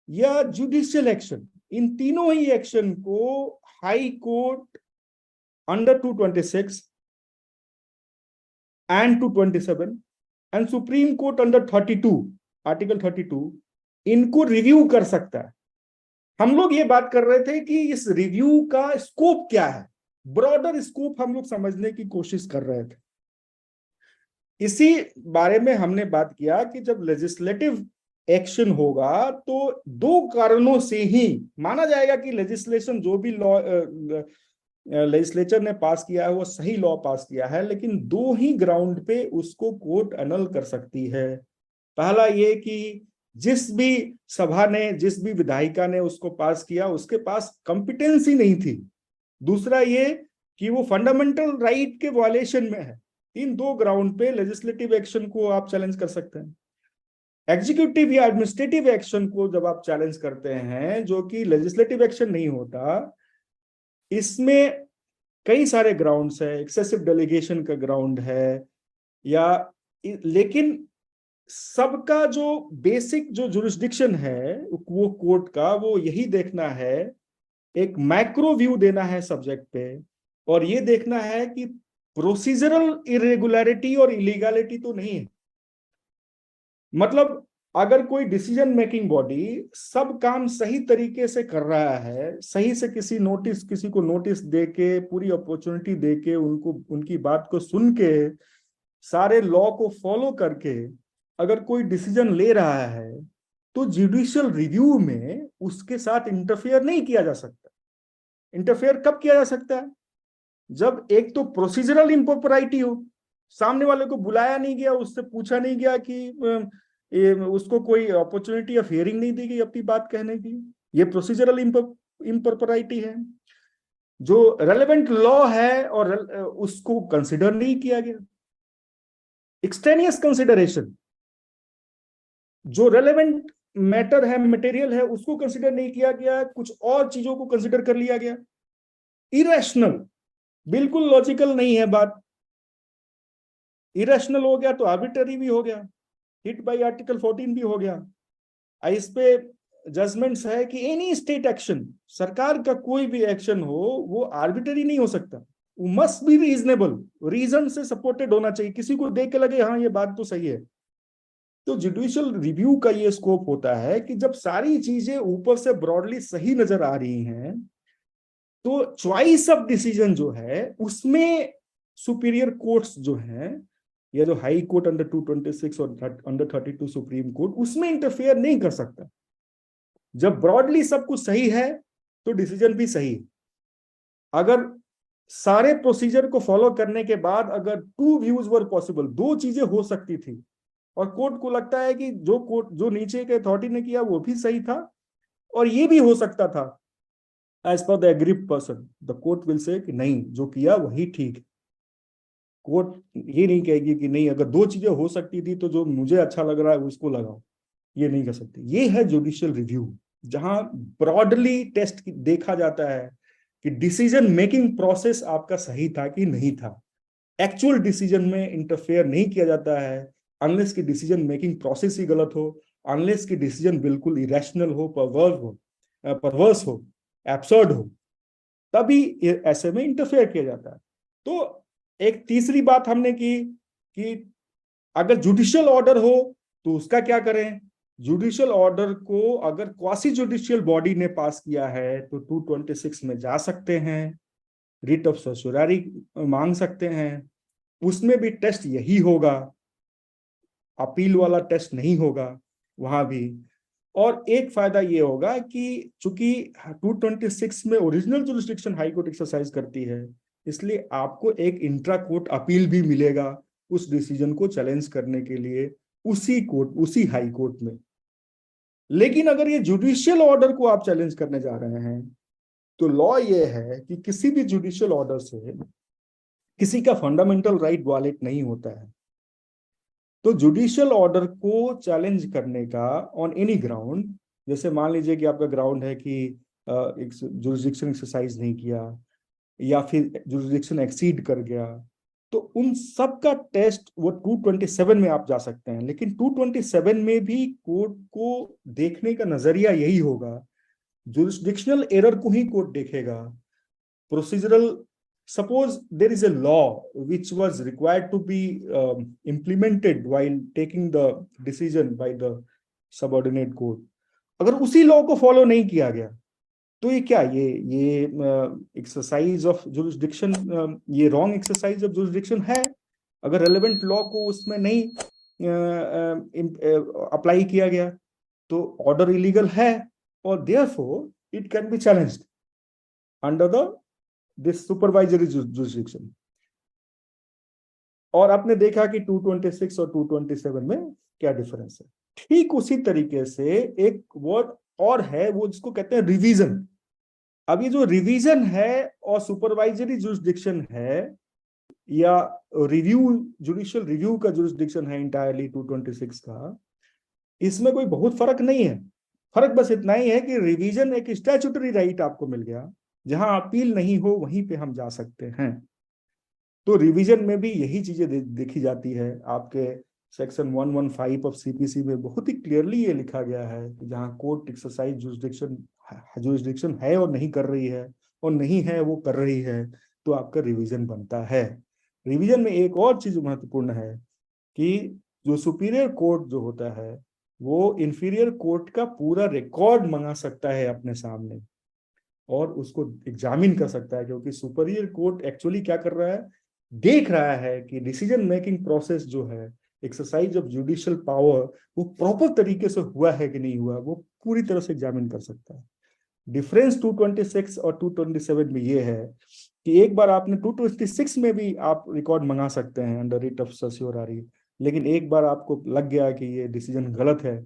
या जुडिशियल एक्शन, इन तीनों ही एक्शन को high court under 226 and 227 and supreme court under 32 article 32 इनको रिव्यू कर सकता है। हम लोग ये बात कर रहे थे कि इस रिव्यू का स्कोप क्या है, ब्रॉडर स्कोप हम लोग समझने की कोशिश कर रहे थे। इसी बारे में हमने बात किया कि जब लेजिस्लेटिव एक्शन होगा तो दो कारणों से ही माना जाएगा कि लेजिस्लेशन जो भी लॉ लेजिस्लेचर ने पास किया है वो सही लॉ पास किया है, लेकिन दो ही ग्राउंड पे उसको कोर्ट एनल कर सकती है। पहला ये कि जिस भी सभा ने, जिस भी विधायिका ने उसको पास किया उसके पास कॉम्पिटेंसी नहीं थी। दूसरा ये कि वो फंडामेंटल राइट के वायलेशन में है। इन दो ग्राउंड पे लेजिस्लेटिव एक्शन को आप चैलेंज कर सकते हैं। एग्जीक्यूटिव या एडमिनिस्ट्रेटिव एक्शन को जब आप चैलेंज करते हैं, जो कि लेजिस्लेटिव एक्शन नहीं होता, इसमें कई सारे ग्राउंड्स है, एक्सेसिव डेलीगेशन का ग्राउंड है, या लेकिन सबका जो बेसिक जो जुरिस्डिक्शन है वो कोर्ट का, वो यही देखना है, एक मैक्रो व्यू देना है सब्जेक्ट पे, और ये देखना है कि प्रोसीजरल इरेगुलरिटी और इलीगैलिटी तो नहीं है। मतलब अगर कोई डिसीजन मेकिंग बॉडी सब काम सही तरीके से कर रहा है, सही से किसी को नोटिस दे के, पूरी अपॉर्चुनिटी दे के, उनको उनकी बात को सुन के, सारे लॉ को फॉलो करके अगर कोई डिसीजन ले रहा है, तो जुडिशियल रिव्यू में उसके साथ इंटरफेयर नहीं किया जा सकता। इंटरफेयर कब किया जा सकता है? जब एक तो प्रोसीजरल इम्प्रॉपरिटी हो, सामने वाले को बुलाया नहीं गया, उससे पूछा नहीं गया कि उसको कोई अपॉर्चुनिटी ऑफ हियरिंग नहीं दी गई अपनी बात कहने की, ये प्रोसीजरल इम्प्रॉपरिटी है। जो रेलेवेंट लॉ है और उसको कंसिडर नहीं किया गया, एक्सटेनियस कंसिडरेशन, जो रेलेवेंट मैटर है, मटेरियल है, उसको कंसिडर नहीं किया गया, कुछ और चीजों को कंसिडर कर लिया गया। इरेशनल, बिल्कुल लॉजिकल नहीं है बात। इरेशनल हो गया तो आर्बिट्ररी भी हो गया, हिट बाय आर्टिकल 14 भी हो गया। इस पे जजमेंट्स है कि एनी स्टेट एक्शन, सरकार का कोई भी एक्शन हो, वो आर्बिट्ररी नहीं हो सकता, वो मस्ट बी रीजनेबल, रीजन से सपोर्टेड होना चाहिए, किसी को देख के लगे हाँ ये बात तो सही है। तो जुडिशियल रिव्यू का ये स्कोप होता है कि जब सारी चीजें ऊपर से ब्रॉडली सही नजर आ रही हैं, तो चॉइस ऑफ डिसीजन जो है उसमें सुपीरियर कोर्ट्स जो हैं, या जो हाई कोर्ट अंडर 226 और अंडर 32 सुप्रीम कोर्ट, उसमें इंटरफेयर नहीं कर सकता। जब ब्रॉडली सब कुछ सही है तो डिसीजन भी सही है। अगर सारे प्रोसीजर को फॉलो करने के बाद अगर टू व्यूज वर पॉसिबल, दो चीजें हो सकती थी, और कोर्ट को लगता है कि जो नीचे के अथॉरिटी ने किया वो भी सही था और ये भी हो सकता था, as per the aggrieved person, the court will say कि नहीं, जो किया वही ठीक है। कोर्ट ये नहीं कहेगी कि नहीं, अगर दो चीजें हो सकती थी तो जो मुझे अच्छा लग रहा है उसको लगाओ, ये नहीं कर सकती। ये है जुडिशियल रिव्यू, जहां ब्रॉडली टेस्ट देखा जाता है कि डिसीजन मेकिंग प्रोसेस आपका सही था कि नहीं था। एक्चुअल डिसीजन में इंटरफेयर नहीं किया जाता है अनलेस की डिसीजन मेकिंग प्रोसेस ही गलत हो, अनलेस की डिसीजन बिल्कुल इरेशनल हो, परवर्स हो, एब्सर्ड हो, तभी ऐसे में इंटरफेयर किया जाता है। तो एक तीसरी बात हमने की कि अगर जुडिशियल ऑर्डर हो तो उसका क्या करें। जुडिशियल ऑर्डर को अगर क्वासी जुडिशियल बॉडी ने पास किया है तो 226 में जा सकते हैं, रिट ऑफ सर्चुरारी मांग सकते हैं, उसमें भी टेस्ट यही होगा, अपील वाला टेस्ट नहीं होगा वहां भी। और एक फायदा ये होगा कि चूंकि 226 में original jurisdiction high court exercise करती है, इसलिए आपको एक इंट्रा कोर्ट अपील भी मिलेगा उस डिसीजन को चैलेंज करने के लिए उसी कोर्ट, उसी हाई कोर्ट में। लेकिन अगर ये जुडिशियल ऑर्डर को आप चैलेंज करने जा रहे हैं तो लॉ ये है कि किसी भी जुडिशियल ऑर्डर से किसी का फंडामेंटल राइट वायलेट नहीं होता है। तो जुडिशियल ऑर्डर को चैलेंज करने का ऑन एनी ग्राउंड, जैसे मान लीजिए कि आपका ग्राउंड है कि जुरिस्डिक्शन एक्सरसाइज नहीं किया या फिर जुरिस्डिक्शन एक्सीड कर गया, तो उन सब का टेस्ट वो 227 में आप जा सकते हैं। लेकिन 227 में भी कोर्ट को देखने का नजरिया यही होगा, जुरिस्डिक्शनल एरर को ही कोर्ट देखेगा। Procedural, suppose there is a law which was required to be implemented while taking the decision by the subordinate court, अगर उसी लॉ को फॉलो नहीं किया गया तो ये क्या, ये एक्सरसाइज ऑफ जुरिस्डिक्शन, ये रॉन्ग एक्सरसाइज ऑफ जुरिस्डिक्शन है। अगर रेलेवेंट लॉ को उसमें नहीं अप्लाई किया गया तो ऑर्डर इलीगल है, और therefore it can be challenged under the this supervisory jurisdiction. और आपने देखा कि 226 और 227 में क्या डिफरेंस है। ठीक उसी तरीके से एक वर्ड और है, वो जिसको कहते हैं रिवीजन। अब ये जो रिवीजन है और सुपरवाइजरी जुरिस्डिक्शन है या रिव्यू, जुडिशियल रिव्यू का जुरिस्डिक्शन है इंटायरली 226 का, इसमें कोई बहुत फर्क नहीं है। फर्क बस इतना ही है कि रिवीजन एक स्टैट्यूटरी राइट आपको मिल गया, जहां अपील नहीं हो वहीं पे हम जा सकते हैं। तो रिवीजन में भी यही चीजें देखी जाती है। आपके सेक्शन 115 ऑफ सीपीसी में बहुत ही क्लियरली ये लिखा गया है कि जहां कोर्ट एक्सरसाइज जुरिस्डिक्शन है और नहीं कर रही है, और नहीं है वो कर रही है, तो आपका रिवीजन बनता है। रिवीजन में एक और चीज महत्वपूर्ण है कि जो सुपीरियर कोर्ट जो होता है वो इंफीरियर कोर्ट का पूरा रिकॉर्ड मंगा सकता है अपने सामने और उसको एग्जामिन कर सकता है, क्योंकि सुपीरियर कोर्ट एक्चुअली क्या कर रहा है, देख रहा है कि डिसीजन मेकिंग प्रोसेस जो है एक्सरसाइज ऑफ जुडिशियल पावर वो प्रॉपर तरीके से हुआ है कि नहीं हुआ, वो पूरी तरह से एग्जामिन कर सकता है। डिफरेंस 226 और 227 में ये है कि एक बार आपने 226 में भी आप रिकॉर्ड मंगा सकते हैं अंडर रिट ऑफ सर्सियोरारी, लेकिन एक बार आपको लग गया कि ये डिसीजन गलत है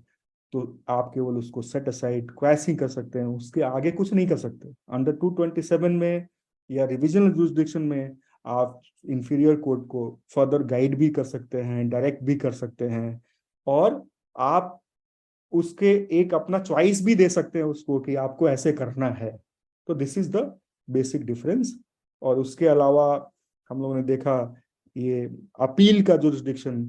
तो आप केवल उसको सेट असाइड क्वैसिंग कर सकते हैं, उसके आगे कुछ नहीं कर सकते। अंडर 227 में या रिविजनल जुरिसडिक्शन में आप इंफीरियर कोर्ट को फर्दर गाइड भी कर सकते हैं, डायरेक्ट भी कर सकते हैं, और आप उसके एक अपना चॉइस भी दे सकते हैं उसको कि आपको ऐसे करना है। तो this is the basic difference. और उसके अलावा हम लोगों ने देखा ये अपील का जुरिसडिक्शन,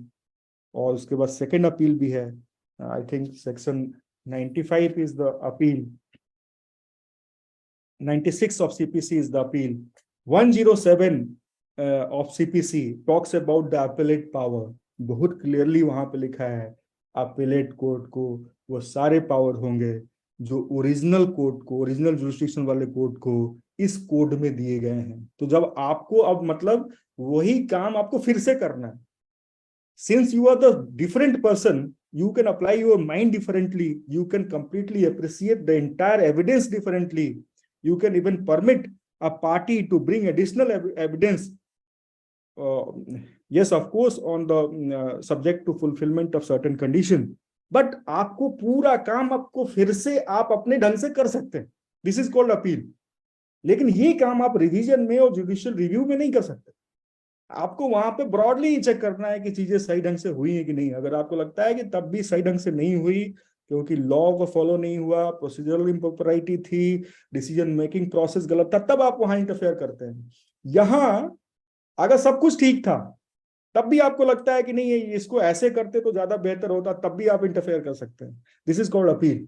और उसके बाद सेकंड अपील भी है। I think section 95 is the appeal, 96 of CPC is the appeal, 107 of CPC talks about the appellate power। बहुत क्लियरली वहां पे लिखा है अपीलेट कोर्ट को वो सारे पावर होंगे जो ओरिजिनल कोर्ट को, ओरिजिनल जुरिसडिक्शन वाले कोर्ट को इस कोड में दिए गए हैं। तो जब आपको अब मतलब वही काम आपको फिर से करना है, since you are the different person, you can apply your mind differently, you can completely appreciate the entire evidence differently, you can even permit a party to bring additional evidence, yes of course on the subject to fulfillment of certain condition, but आपको पूरा काम आपको फिर से आप अपने ढंग से कर सकते हैं, दिस इज कॉल्ड अपील। लेकिन ये काम आप रिवीजन में और जुडिशियल रिव्यू में नहीं कर सकते। आपको वहां पे ब्रॉडली चेक करना है कि चीजें सही ढंग से हुई है कि नहीं। अगर आपको लगता है कि तब भी सही ढंग से नहीं हुई क्योंकि लॉ को फॉलो नहीं हुआ, प्रोसीजरल इम्प्रॉपरिटी थी, डिसीजन मेकिंग प्रोसेस गलत था, तब आप वहां इंटरफेयर करते हैं। यहां अगर सब कुछ ठीक था तब भी आपको लगता है कि नहीं इसको ऐसे करते तो ज्यादा बेहतर होता, तब भी आप इंटरफेयर कर सकते हैं। This is called appeal.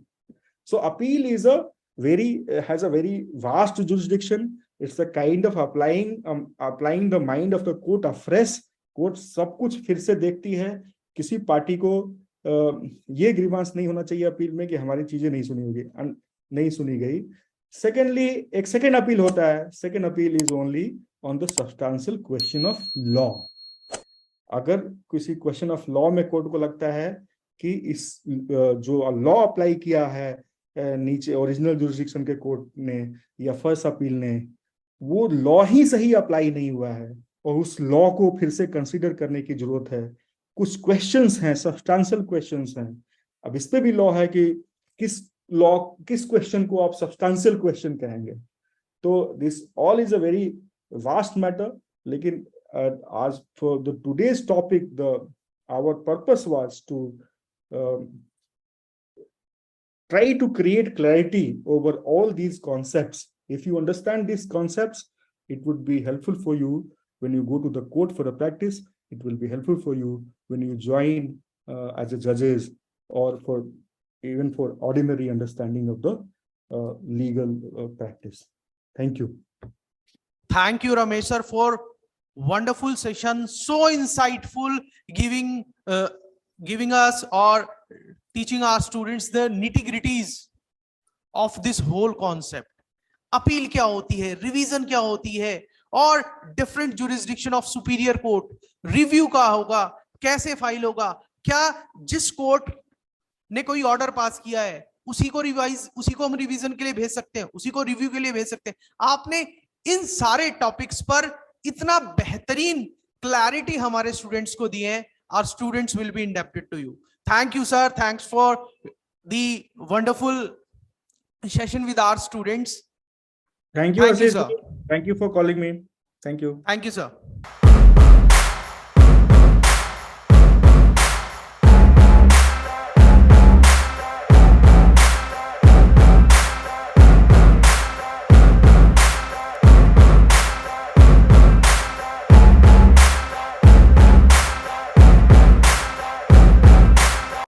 So appeal is a has a very vast jurisdiction. It's a kind of applying the mind of the court afresh. Court सब कुछ फिर से देखती है। किसी पार्टी को ये ग्रीवांस नहीं होना चाहिए अपील में कि हमारी चीजें नहीं सुनी गई। सेकेंडली एक सेकेंड अपील होता है। Second appeal is only on the substantial question of law. अगर किसी क्वेश्चन ऑफ लॉ में कोर्ट को लगता है कि इस जो लॉ अप्लाई किया है नीचे ओरिजिनल जुरिसडिक्शन के कोर्ट ने या फर्स्ट अपील ने, वो लॉ ही सही अप्लाई नहीं हुआ है और उस लॉ को फिर से कंसीडर करने की जरूरत है। कुछ क्वेश्चंस हैं, सब्सटेंशियल क्वेश्चंस हैं। अब इस पे भी लॉ है कि किस क्वेश्चन को आप सब्सटेंशियल क्वेश्चन कहेंगे। तो this all is a very vast matter. लेकिन आज for the today's topic our purpose was to try to create clarity over all these concepts. If you understand these concepts, it would be helpful for you when you go to the court for a practice. It will be helpful for you when you join as a judges, or for even for ordinary understanding of the legal practice. Thank you. Thank you, Ramesh sir, for wonderful session, so insightful, giving us or teaching our students the nitty-gritties of this whole concept. Appeal क्या होती है, revision क्या होती है, और different jurisdiction of superior court, review का होगा, कैसे फाइल होगा, क्या जिस कोर्ट ने कोई ऑर्डर पास किया है उसी को हम रिवीजन के लिए भेज सकते हैं, उसी को रिव्यू के लिए भेज सकते हैं। आपने इन सारे टॉपिक्स पर इतना बेहतरीन क्लैरिटी हमारे स्टूडेंट्स को दिए हैं। Our students will be indebted to you. Thank you, sir. Thanks for the wonderful session with our students. Thank you, sir. Thank you for calling me. Thank you. Thank you, sir.